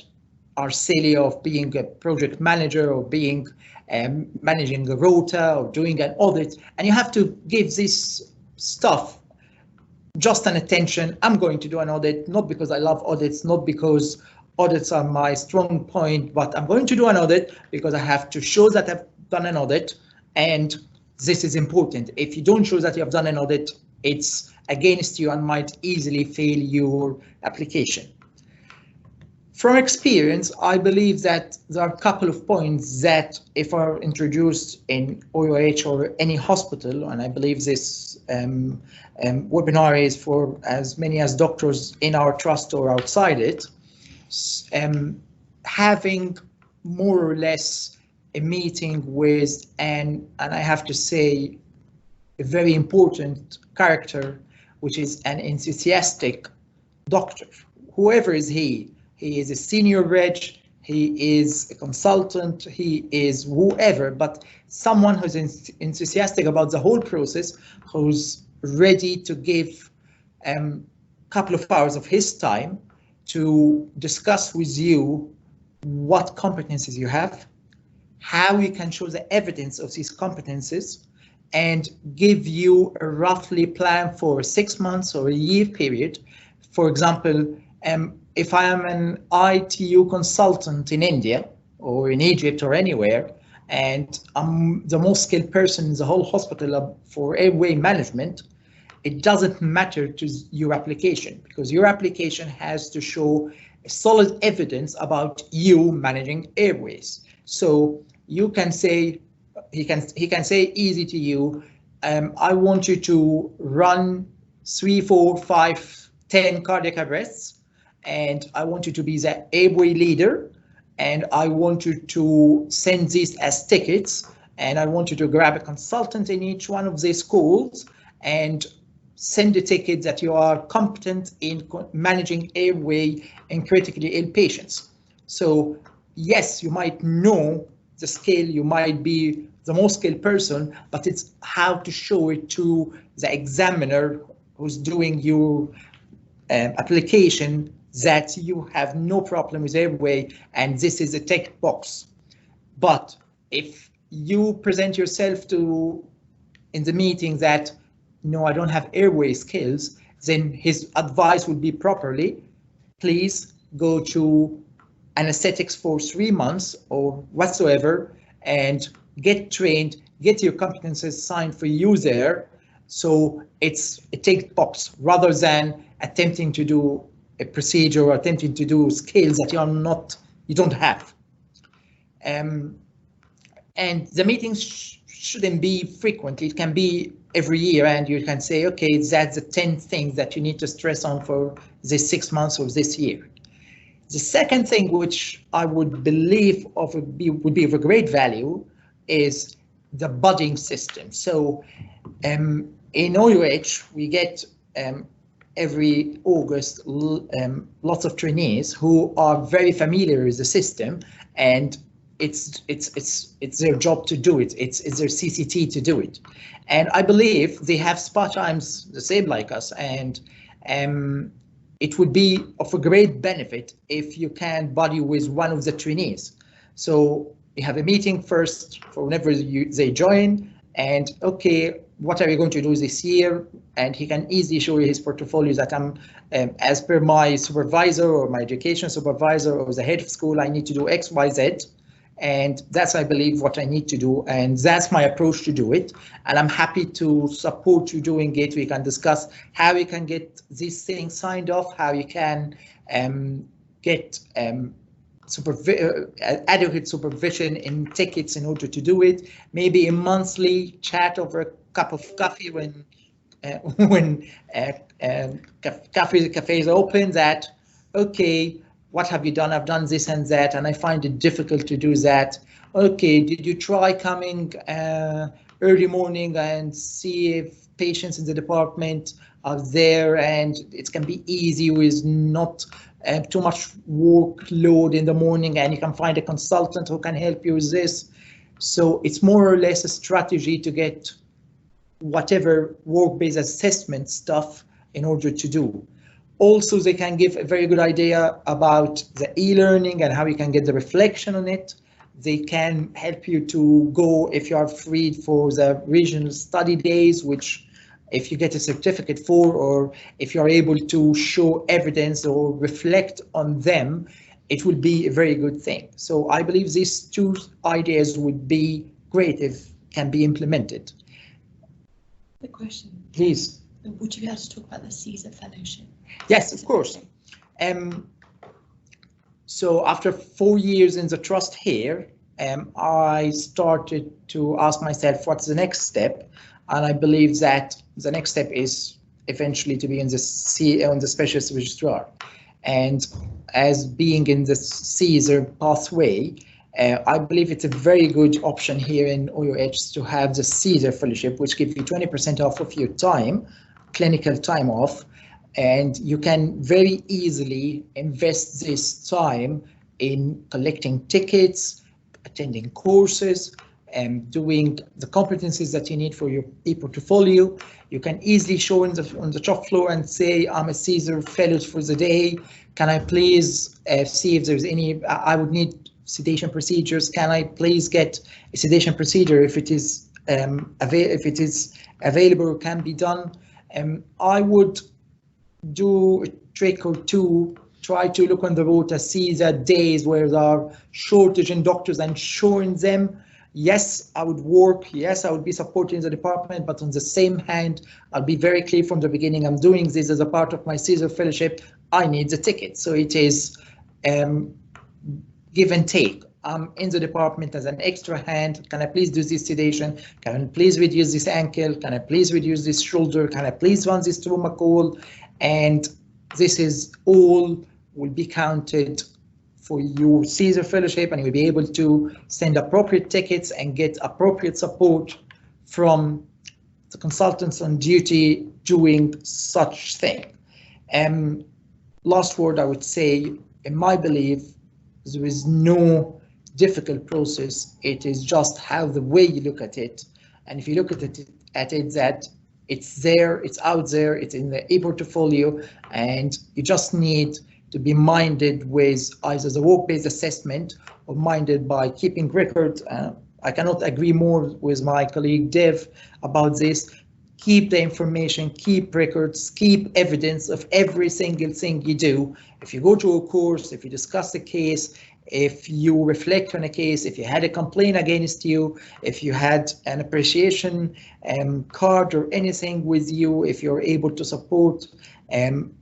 are silly, of being a project manager or being managing a rota or doing an audit, and you have to give this stuff just an attention. I'm going to do an audit, not because I love audits, not because audits are my strong point, but I'm going to do an audit because I have to show that I've done an audit, and this is important. If you don't show that you have done an audit, it's against you and might easily fail your application. From experience, I believe that there are a couple of points that if are introduced in OUH or any hospital, and I believe this webinar is for as many as doctors in our trust or outside it, having more or less a meeting with, and I have to say, a very important character, which is an enthusiastic doctor, whoever is he. He is a senior reg, he is a consultant, he is whoever, but someone who's enthusiastic about the whole process, who's ready to give a couple of hours of his time to discuss with you what competencies you have, how you can show the evidence of these competencies, and give you a roughly plan for 6 months or a year period. For example, if I am an ITU consultant in India or in Egypt or anywhere, and I'm the most skilled person in the whole hospital for airway management, it doesn't matter to your application, because your application has to show solid evidence about you managing airways. So you can say, he can say easy to you, I want you to run 3, 4, 5, 10 cardiac arrests, and I want you to be the airway leader, and I want you to send these as tickets, and I want you to grab a consultant in each one of these schools and send a ticket that you are competent in managing airway in critically ill patients. So yes, you might know the skill, you might be the most skilled person, but it's how to show it to the examiner who's doing your application that you have no problem with airway and this is a tick box. But if you present yourself in the meeting that, no, I don't have airway skills, then his advice would be properly, please go to anesthetics for 3 months or whatsoever and get trained, get your competencies signed for you there. So it's a tick box rather than attempting to do a procedure or attempting to do skills that you don't have. And the meetings shouldn't be frequent. It can be every year, and you can say, okay, that's the 10 things that you need to stress on for this 6 months or this year. The second thing which I would believe would be of a great value is the budding system. So in OUH, we get every August lots of trainees who are very familiar with the system, and it's their job to do it. It's their CCT to do it. And I believe they have spare times the same like us, and it would be of a great benefit if you can buddy with one of the trainees. So you have a meeting first for whenever they join, and okay, what are you going to do this year? And he can easily show you his portfolio that I'm, as per my supervisor or my education supervisor or the head of school, I need to do X, Y, Z. And that's, I believe, what I need to do. And that's my approach to do it. And I'm happy to support you doing it. We can discuss how you can get these things signed off, how you can get adequate supervision in tickets in order to do it. Maybe a monthly chat over a cup of coffee when cafes open, that, okay, what have you done? I've done this and that, and I find it difficult to do that. Okay, did you try coming early morning and see if patients in the department are there, and it can be easy with not too much workload in the morning, and you can find a consultant who can help you with this. So it's more or less a strategy to get whatever work-based assessment stuff in order to do. Also, they can give a very good idea about the e-learning and how you can get the reflection on it. They can help you to go, if you are freed, for the regional study days, which if you get a certificate for, or if you're able to show evidence or reflect on them, it will be a very good thing. So I believe these two ideas would be great if can be implemented. The question. Please. Would you be able to talk about the CESR fellowship? Yes, of course. So after 4 years in the trust here, I started to ask myself, what's the next step? And I believe that the next step is eventually to be in the specialist registrar. And as being in the CESR pathway, I believe it's a very good option here in OUH to have the CESR fellowship, which gives you 20% off of your time, clinical time off, and you can very easily invest this time in collecting tickets, attending courses, doing the competencies that you need for your e-portfolio. You can easily show on the shop floor and say, I'm a CESR fellow for the day. Can I please see if there's any, I would need sedation procedures. Can I please get a sedation procedure if it is available or can be done? I would do a trick or two, try to look on the rota, see that days where there are shortage in doctors and showing them, yes, I would work, yes, I would be supporting the department, but on the same hand, I'll be very clear from the beginning, I'm doing this as a part of my CESR fellowship, I need the ticket. So it is give and take. I'm in the department as an extra hand. Can I please do this sedation? Can I please reduce this ankle? Can I please reduce this shoulder? Can I please run this trauma call? And this is all will be counted for your CESR fellowship, and you'll be able to send appropriate tickets and get appropriate support from the consultants on duty doing such thing. Last word I would say, in my belief, there is no difficult process. It is just how the way you look at it. And if you look at it that it's there, it's out there, it's in the e-portfolio, and you just need to be minded with either the work-based assessment or minded by keeping record. I cannot agree more with my colleague Dev about this. Keep the information, keep records, keep evidence of every single thing you do. If you go to a course, if you discuss a case, if you reflect on a case, if you had a complaint against you, if you had an appreciation card or anything with you, if you're able to support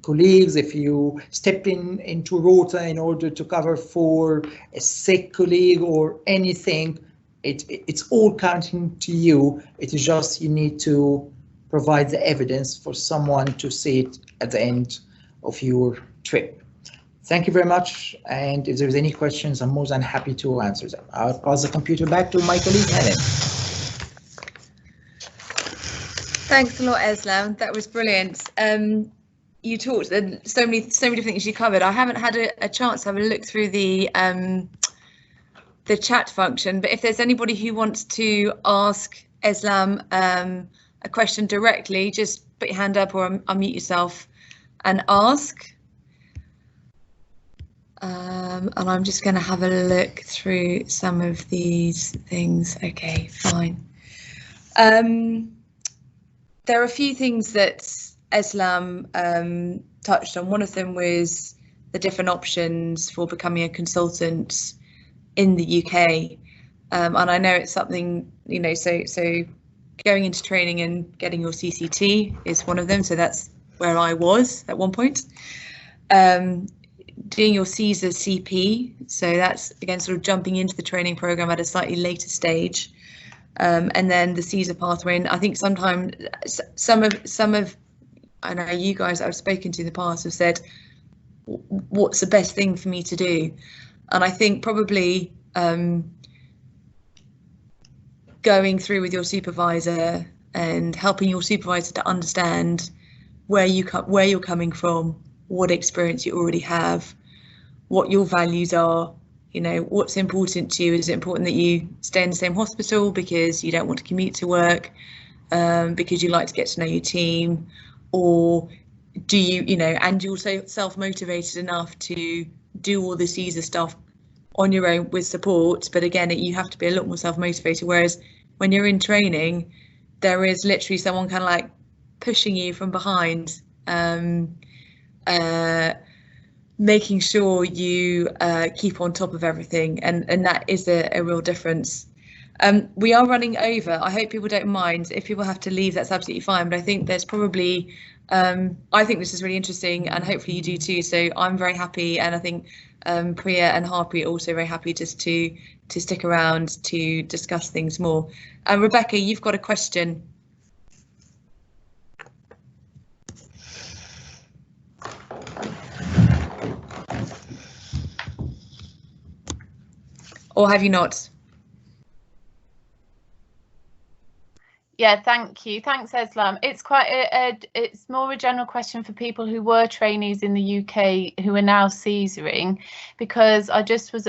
colleagues, if you step into rota in order to cover for a sick colleague or anything, it's all counting to you. It is just you need to provide the evidence for someone to see it at the end of your trip. Thank you very much, and if there's any questions, I'm more than happy to answer them. I'll pass the computer back to my colleague Helen. Thanks a lot, Eslam. That was brilliant. You talked so many different things you covered. I haven't had a chance to have a look through the chat function, but if there's anybody who wants to ask Eslam a question directly, just put your hand up or unmute yourself and ask. And I'm just going to have a look through some of these things. Okay, fine. There are a few things that Eslam touched on. One of them was the different options for becoming a consultant in the UK. And I know it's something, you know, so going into training and getting your CCT is one of them. So that's where I was at one point. Doing your CESR CP, so that's again sort of jumping into the training program at a slightly later stage, and then the CESR pathway. And I think sometimes some of I know you guys I've spoken to in the past have said, what's the best thing for me to do? And I think probably going through with your supervisor and helping your supervisor to understand where you're coming from, what experience you already have, what your values are, you know, what's important to you. Is it important that you stay in the same hospital because you don't want to commute to work, because you like to get to know your team, or do you, you know, and you're also self-motivated enough to do all the CESR stuff on your own with support. But again, you have to be a lot more self-motivated, whereas when you're in training, there is literally someone kind of like pushing you from behind, making sure you keep on top of everything, and that is a real difference. We are running over. I hope people don't mind. If people have to leave, that's absolutely fine, but I think there's probably I think this is really interesting, and hopefully you do too. So I'm very happy, and I think Priya and Harpreet are also very happy just to stick around to discuss things more. Rebecca, you've got a question. Or have you not? Yeah, thank you. Thanks, Eslam. It's quite it's more a general question for people who were trainees in the UK who are now CESRing, because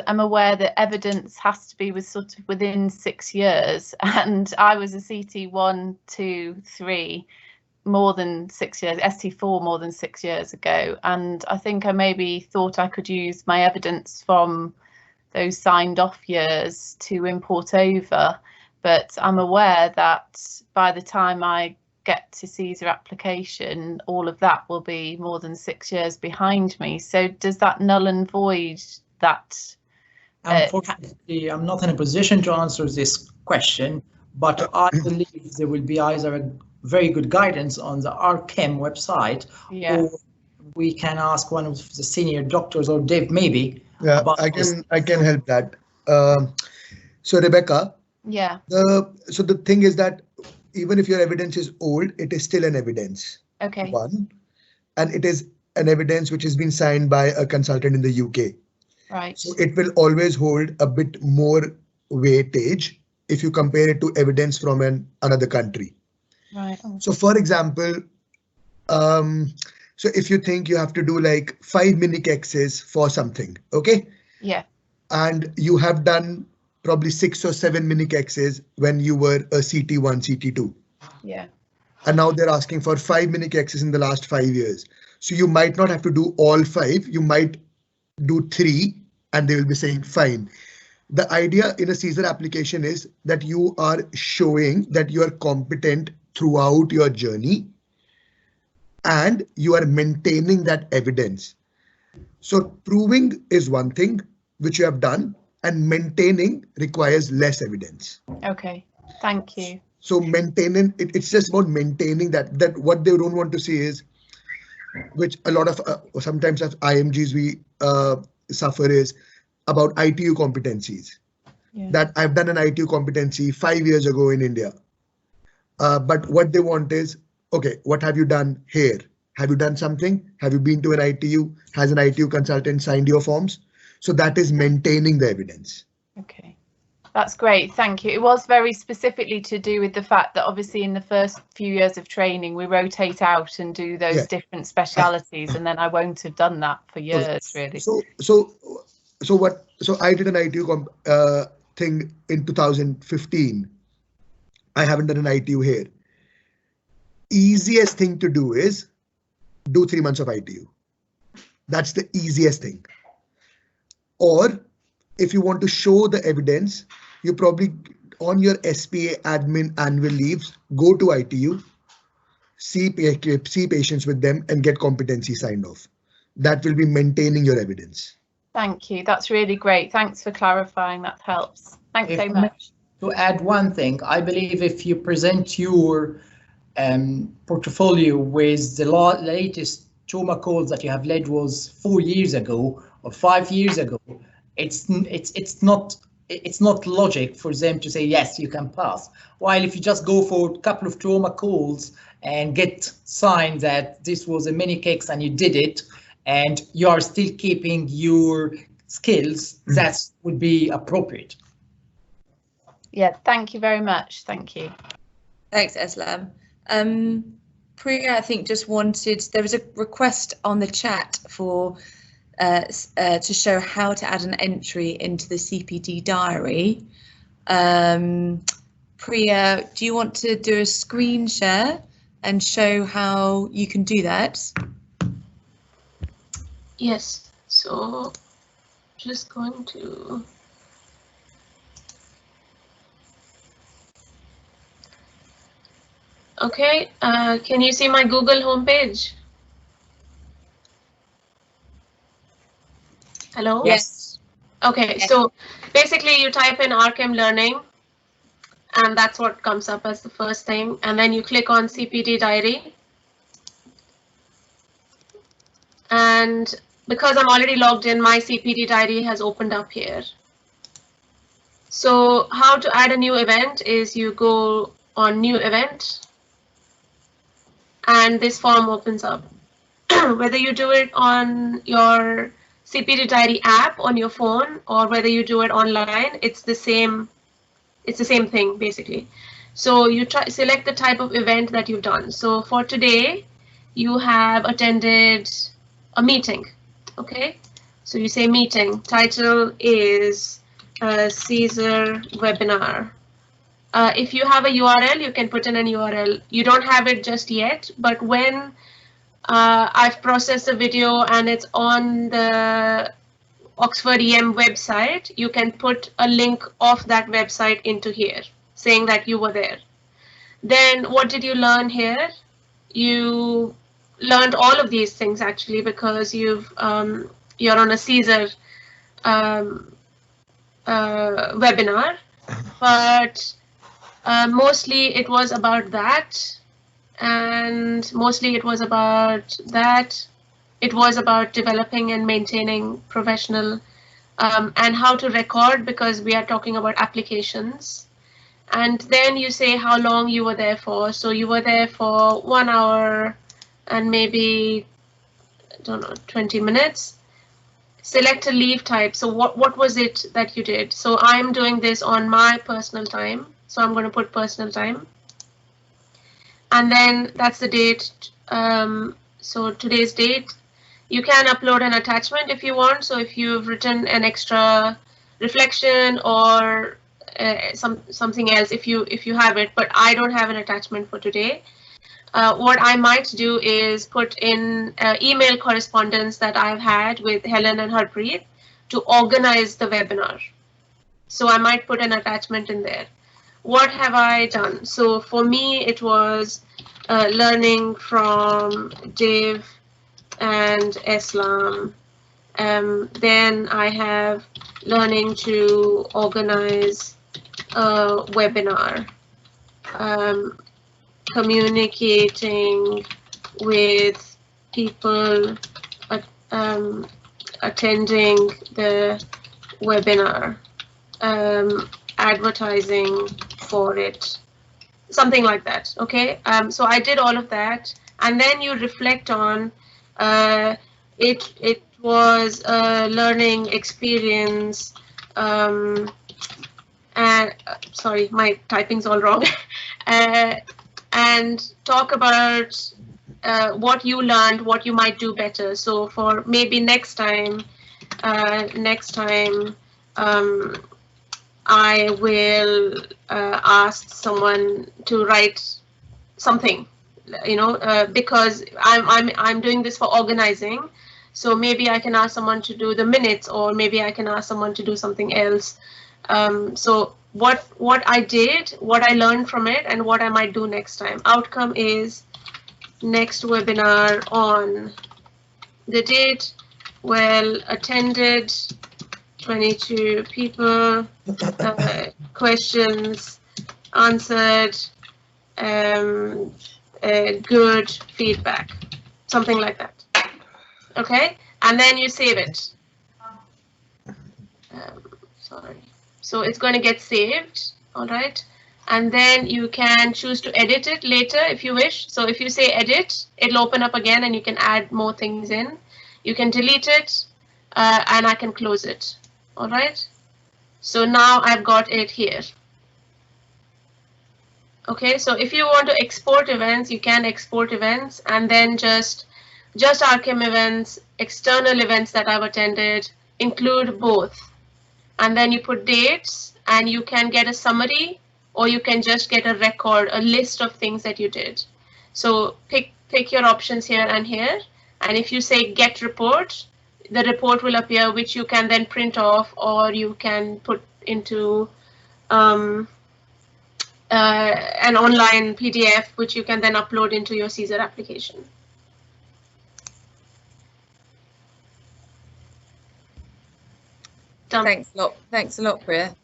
I'm aware that evidence has to be within 6 years, and I was a CT 1, 2, 3 more than 6 years, ST4 more than 6 years ago, and I think I maybe thought I could use my evidence from those signed off years to import over. But I'm aware that by the time I get to CESR application, all of that will be more than 6 years behind me. So does that null and void that? Unfortunately, I'm not in a position to answer this question, but I believe there will be either a very good guidance on the RCEM website, or we can ask one of the senior doctors, or Dave maybe. Yeah, I can help that. So Rebecca. Yeah. So the thing is that even if your evidence is old, it is still an evidence. Okay. One, and it is an evidence which has been signed by a consultant in the UK. Right. So it will always hold a bit more weightage if you compare it to evidence from another country. Right. So for example, so if you think you have to do like 5 mini-X's for something, okay? Yeah. And you have done probably 6 or 7 mini-X's when you were a CT1, CT2. Yeah. And now they're asking for 5 mini-X's in the last 5 years. So you might not have to do all 5, you might do 3, and they will be saying fine. The idea in a CESR application is that you are showing that you are competent throughout your journey and you are maintaining that evidence. So proving is one thing which you have done, and maintaining requires less evidence. Okay, thank you. So maintaining, it's just about maintaining that what they don't want to see is, which a lot of sometimes as IMGs we suffer, is about ITU competencies. Yeah. That I've done an ITU competency 5 years ago in India. But what they want is, okay, what have you done here? Have you done something? Have you been to an ITU? Has an ITU consultant signed your forms? So that is maintaining the evidence. Okay, that's great. Thank you. It was very specifically to do with the fact that obviously in the first few years of training, we rotate out and do those different specialities, and then I won't have done that for years, really. So I did an ITU thing in 2015. I haven't done an ITU here. Easiest thing to do is do 3 months of ITU. That's the easiest thing. Or if you want to show the evidence, you probably on your SPA admin annual leaves, go to ITU, see patients with them and get competency signed off. That will be maintaining your evidence. Thank you. That's really great. Thanks for clarifying. That helps. Thanks so much. To add one thing, I believe if you present your portfolio with the latest trauma calls that you have led was 4 years ago or 5 years ago, it's not logic for them to say yes, you can pass. While if you just go for a couple of trauma calls and get signed that this was a mini case and you did it, and you are still keeping your skills, that would be appropriate. Yeah, thank you very much. Thank you. Thanks, Eslam. Priya, I think just wanted, there was a request on the chat for to show how to add an entry into the CPD diary. Priya, do you want to do a screen share and show how you can do that? Yes, so just going to. Okay, can you see my Google homepage? Hello? Yes. Okay, yes. So basically you type in RCEM learning and that's what comes up as the first thing. And then you click on CPD diary. And because I'm already logged in, my CPD diary has opened up here. So how to add a new event is you go on new event and this form opens up. Whether you do it on your CPD diary app on your phone or whether you do it online, it's the same thing basically. So you select the type of event that you've done. So for today, you have attended a meeting. Okay, so you say meeting. Title is CESR Webinar. If you have a URL, you can put in an URL. You don't have it just yet, but when I've processed the video and it's on the Oxford EM website, you can put a link of that website into here, saying that you were there. Then what did you learn here? You learned all of these things actually, because you're on a CESR webinar, but mostly it was about that, and mostly it was about that. It was about developing and maintaining professional and how to record, because we are talking about applications. And then you say how long you were there for. So you were there for 1 hour and maybe, I don't know, 20 minutes. Select a leave type. So what was it that you did? So I'm doing this on my personal time. So I'm going to put personal time. And then that's the date. So today's date. You can upload an attachment if you want. So if you've written an extra reflection or something else, if you have it, but I don't have an attachment for today. What I might do is put in email correspondence that I've had with Helen and Harpreet to organize the webinar. So I might put an attachment in there. What have I done? So for me, it was learning from Div and Eslam. Then I have learning to organize a webinar, communicating with people attending the webinar, advertising for it, something like that. Okay, so I did all of that, and then you reflect on it was a learning experience, and sorry, my typing's all wrong. And talk about what you learned, what you might do better. So for maybe next time, I will ask someone to write something, you know, because I'm doing this for organizing. So maybe I can ask someone to do the minutes, or maybe I can ask someone to do something else. So what I did, what I learned from it, and what I might do next time. Outcome is next webinar on the date, well attended, 22 people, questions answered, good feedback, something like that. Okay, and then you save it. Sorry. So it's going to get saved, all right? And then you can choose to edit it later if you wish. So if you say edit, it'll open up again and you can add more things in. You can delete it and I can close it, all right? So now I've got it here. Okay, so if you want to export events, you can export events and then just RCEM events, external events that I've attended, include both. And then you put dates and you can get a summary, or you can just get a record, a list of things that you did. So pick your options here and here. And if you say get report, the report will appear, which you can then print off, or you can put into an online PDF, which you can then upload into your CESR application. Done. Thanks a lot, Priya.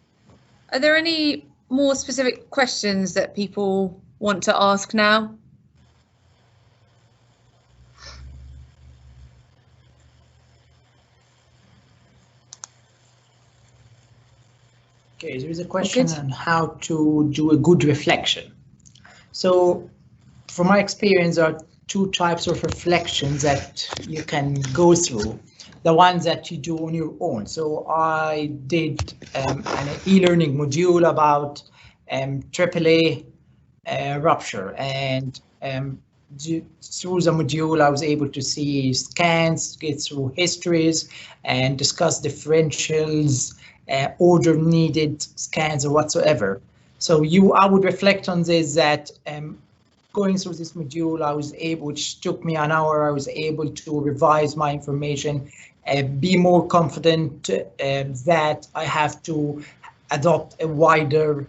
Are there any more specific questions that people want to ask now? Okay, there is a question on how to do a good reflection. So from my experience, there are two types of reflections that you can go through. The ones that you do on your own. So I did an e-learning module about AAA rupture. And through the module, I was able to see scans, get through histories, and discuss differentials, order needed scans or whatsoever. So I would reflect on this, that going through this module, I was able, which took me an hour, I was able to revise my information, be more confident that I have to adopt a wider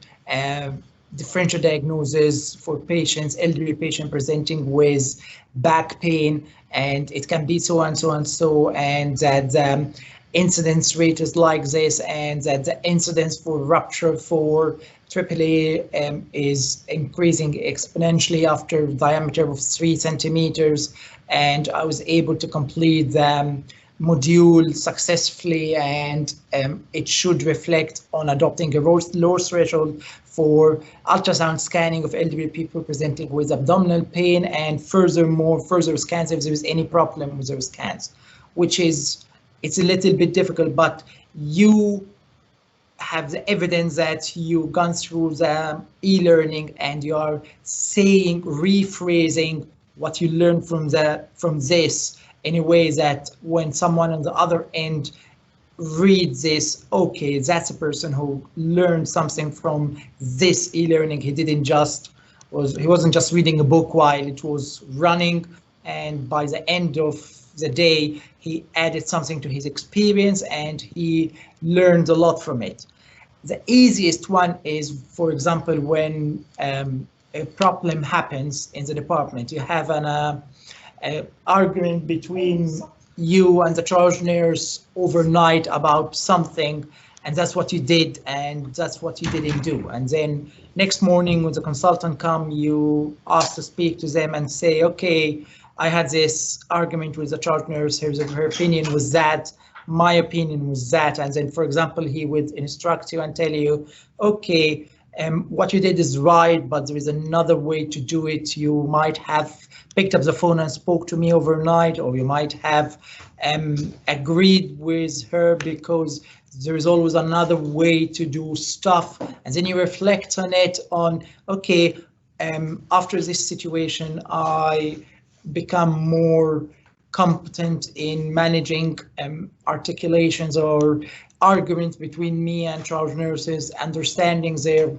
differential diagnosis for patients, elderly patient presenting with back pain, and it can be so and so and so, and that the incidence rate is like this, and that the incidence for rupture for AAA is increasing exponentially after a diameter of 3 centimeters. And I was able to complete the module successfully, and it should reflect on adopting a lower threshold for ultrasound scanning of elderly people presenting with abdominal pain, and further scans if there is any problem with those scans, which is, it's a little bit difficult, but you have the evidence that you've gone through the e-learning and you are saying, rephrasing what you learned from this in a way that when someone on the other end reads this, okay, that's a person who learned something from this e-learning. He wasn't just reading a book while it was running, and by the end of the day, he added something to his experience and he learned a lot from it. The easiest one is, for example, when a problem happens in the department, you have an argument between you and the charge nurse overnight about something, and that's what you did and that's what you didn't do. And then next morning when the consultant comes, you ask to speak to them and say, okay, I had this argument with the charge nurse, her opinion was that, my opinion was that. And then, for example, he would instruct you and tell you, okay, what you did is right, but there is another way to do it. You might have picked up the phone and spoke to me overnight, or you might have agreed with her, because there is always another way to do stuff. And then you reflect on it, on, okay, after this situation, I become more competent in managing articulations or arguments between me and charge nurses, understanding their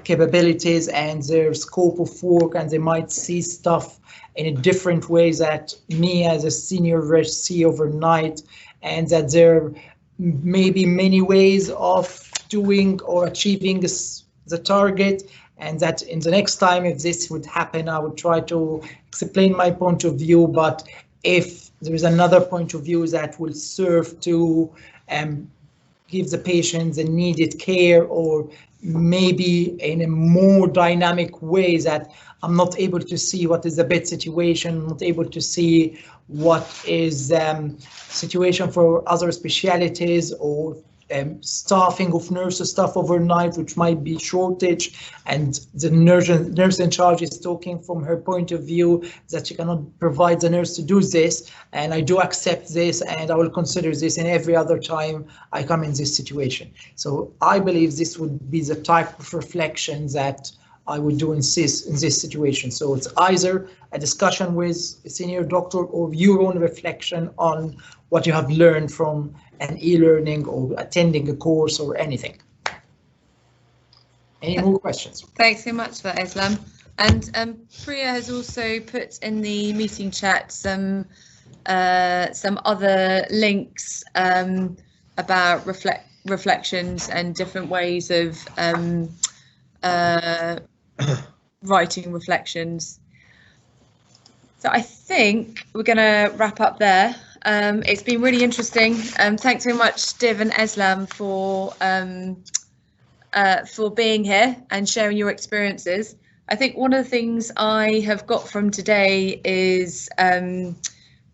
capabilities and their scope of work, and they might see stuff in a different way that me as a senior reg see overnight, and that there may be many ways of doing or achieving the target, and that in the next time, if this would happen, I would try to explain my point of view. But if there is another point of view that will serve to give the patient the needed care, or maybe in a more dynamic way that I'm not able to see what is the bed situation, not able to see what is situation for other specialities, or staffing of nurses staff overnight, which might be shortage, and the nurse in charge is talking from her point of view that she cannot provide the nurse to do this, and I do accept this, and I will consider this in every other time I come in this situation. So I believe this would be the type of reflection that I would do in this situation. So it's either a discussion with a senior doctor or your own reflection on what you have learned from an e-learning or attending a course or anything. Any more questions? Thanks so much for that, Eslam. And Priya has also put in the meeting chat some other links about reflections and different ways of writing reflections. So I think we're going to wrap up there. It's been really interesting. Thanks so much, Div and Eslam, for being here and sharing your experiences. I think one of the things I have got from today is,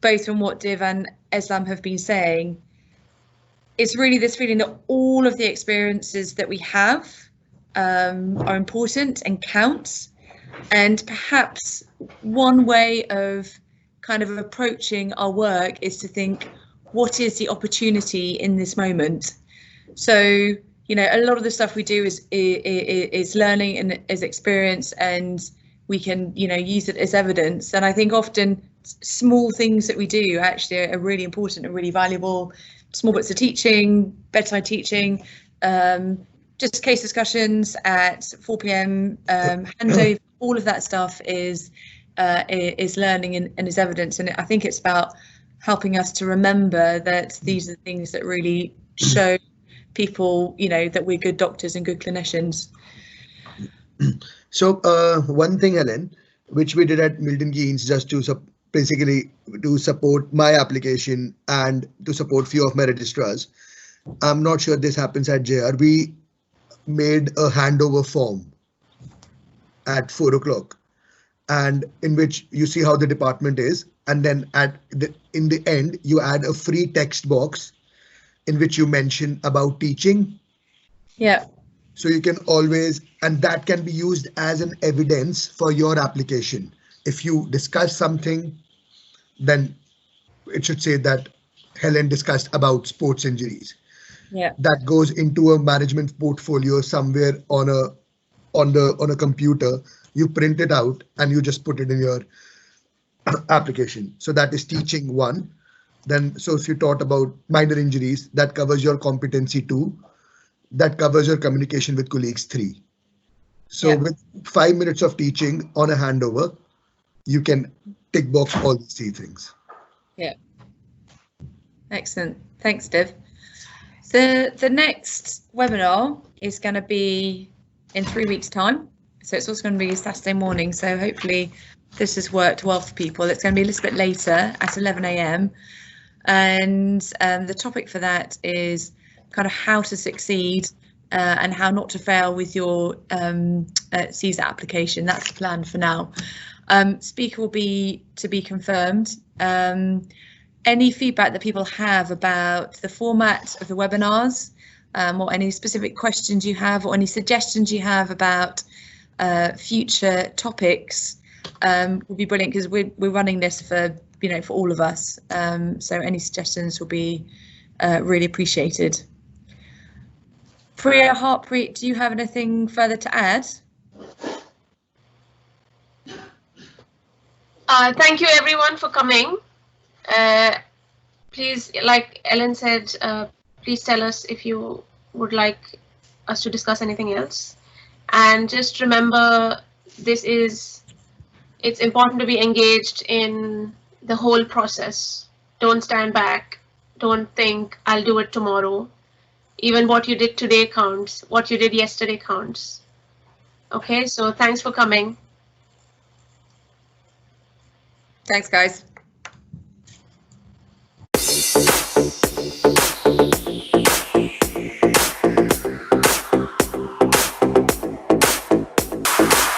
both from what Div and Eslam have been saying, it's really this feeling that all of the experiences that we have are important and count. And perhaps one way of kind of approaching our work is to think, what is the opportunity in this moment? So, you know, a lot of the stuff we do is learning and is experience, and we can, you know, use it as evidence. And I think often small things that we do actually are really important and really valuable. Small bits of teaching, bedside teaching, just case discussions at 4 p.m, handover, all of that stuff is learning and is evidence. And I think it's about helping us to remember that these are the things that really show people, you know, that we're good doctors and good clinicians. So one thing, Helen, which we did at Milton Keynes, just to basically to support my application and to support few of my registrars. I'm not sure this happens at JR. We made a handover form at 4 o'clock, and in which you see how the department is, and then in the end you add a free text box in which you mention about teaching. Yeah. So you can always, and that can be used as an evidence for your application. If you discuss something, then it should say that Helen discussed about sports injuries. Yeah. That goes into a management portfolio somewhere on a computer. You print it out and you just put it in your application. So that is teaching 1. Then, so if you taught about minor injuries, that covers your competency 2. That covers your communication with colleagues 3. So with 5 minutes of teaching on a handover, you can tick box all these 3 things. Yeah. Excellent. Thanks, Div. The next webinar is going to be in 3 weeks' time. So it's also going to be Saturday morning. So hopefully this has worked well for people. It's going to be a little bit later at 11 a.m. And the topic for that is kind of how to succeed and how not to fail with your CESR application. That's the plan for now. Speaker will be to be confirmed. Any feedback that people have about the format of the webinars, or any specific questions you have, or any suggestions you have about future topics, would be brilliant, because we're running this for, you know, for all of us. So any suggestions will be really appreciated. Priya, Harpreet, do you have anything further to add? Thank you everyone for coming. Please, like Ellen said, please tell us if you would like us to discuss anything else. And just remember, it's important to be engaged in the whole process. Don't stand back. Don't think, I'll do it tomorrow. Even what you did today counts. What you did yesterday counts. Okay, so thanks for coming. Thanks, guys.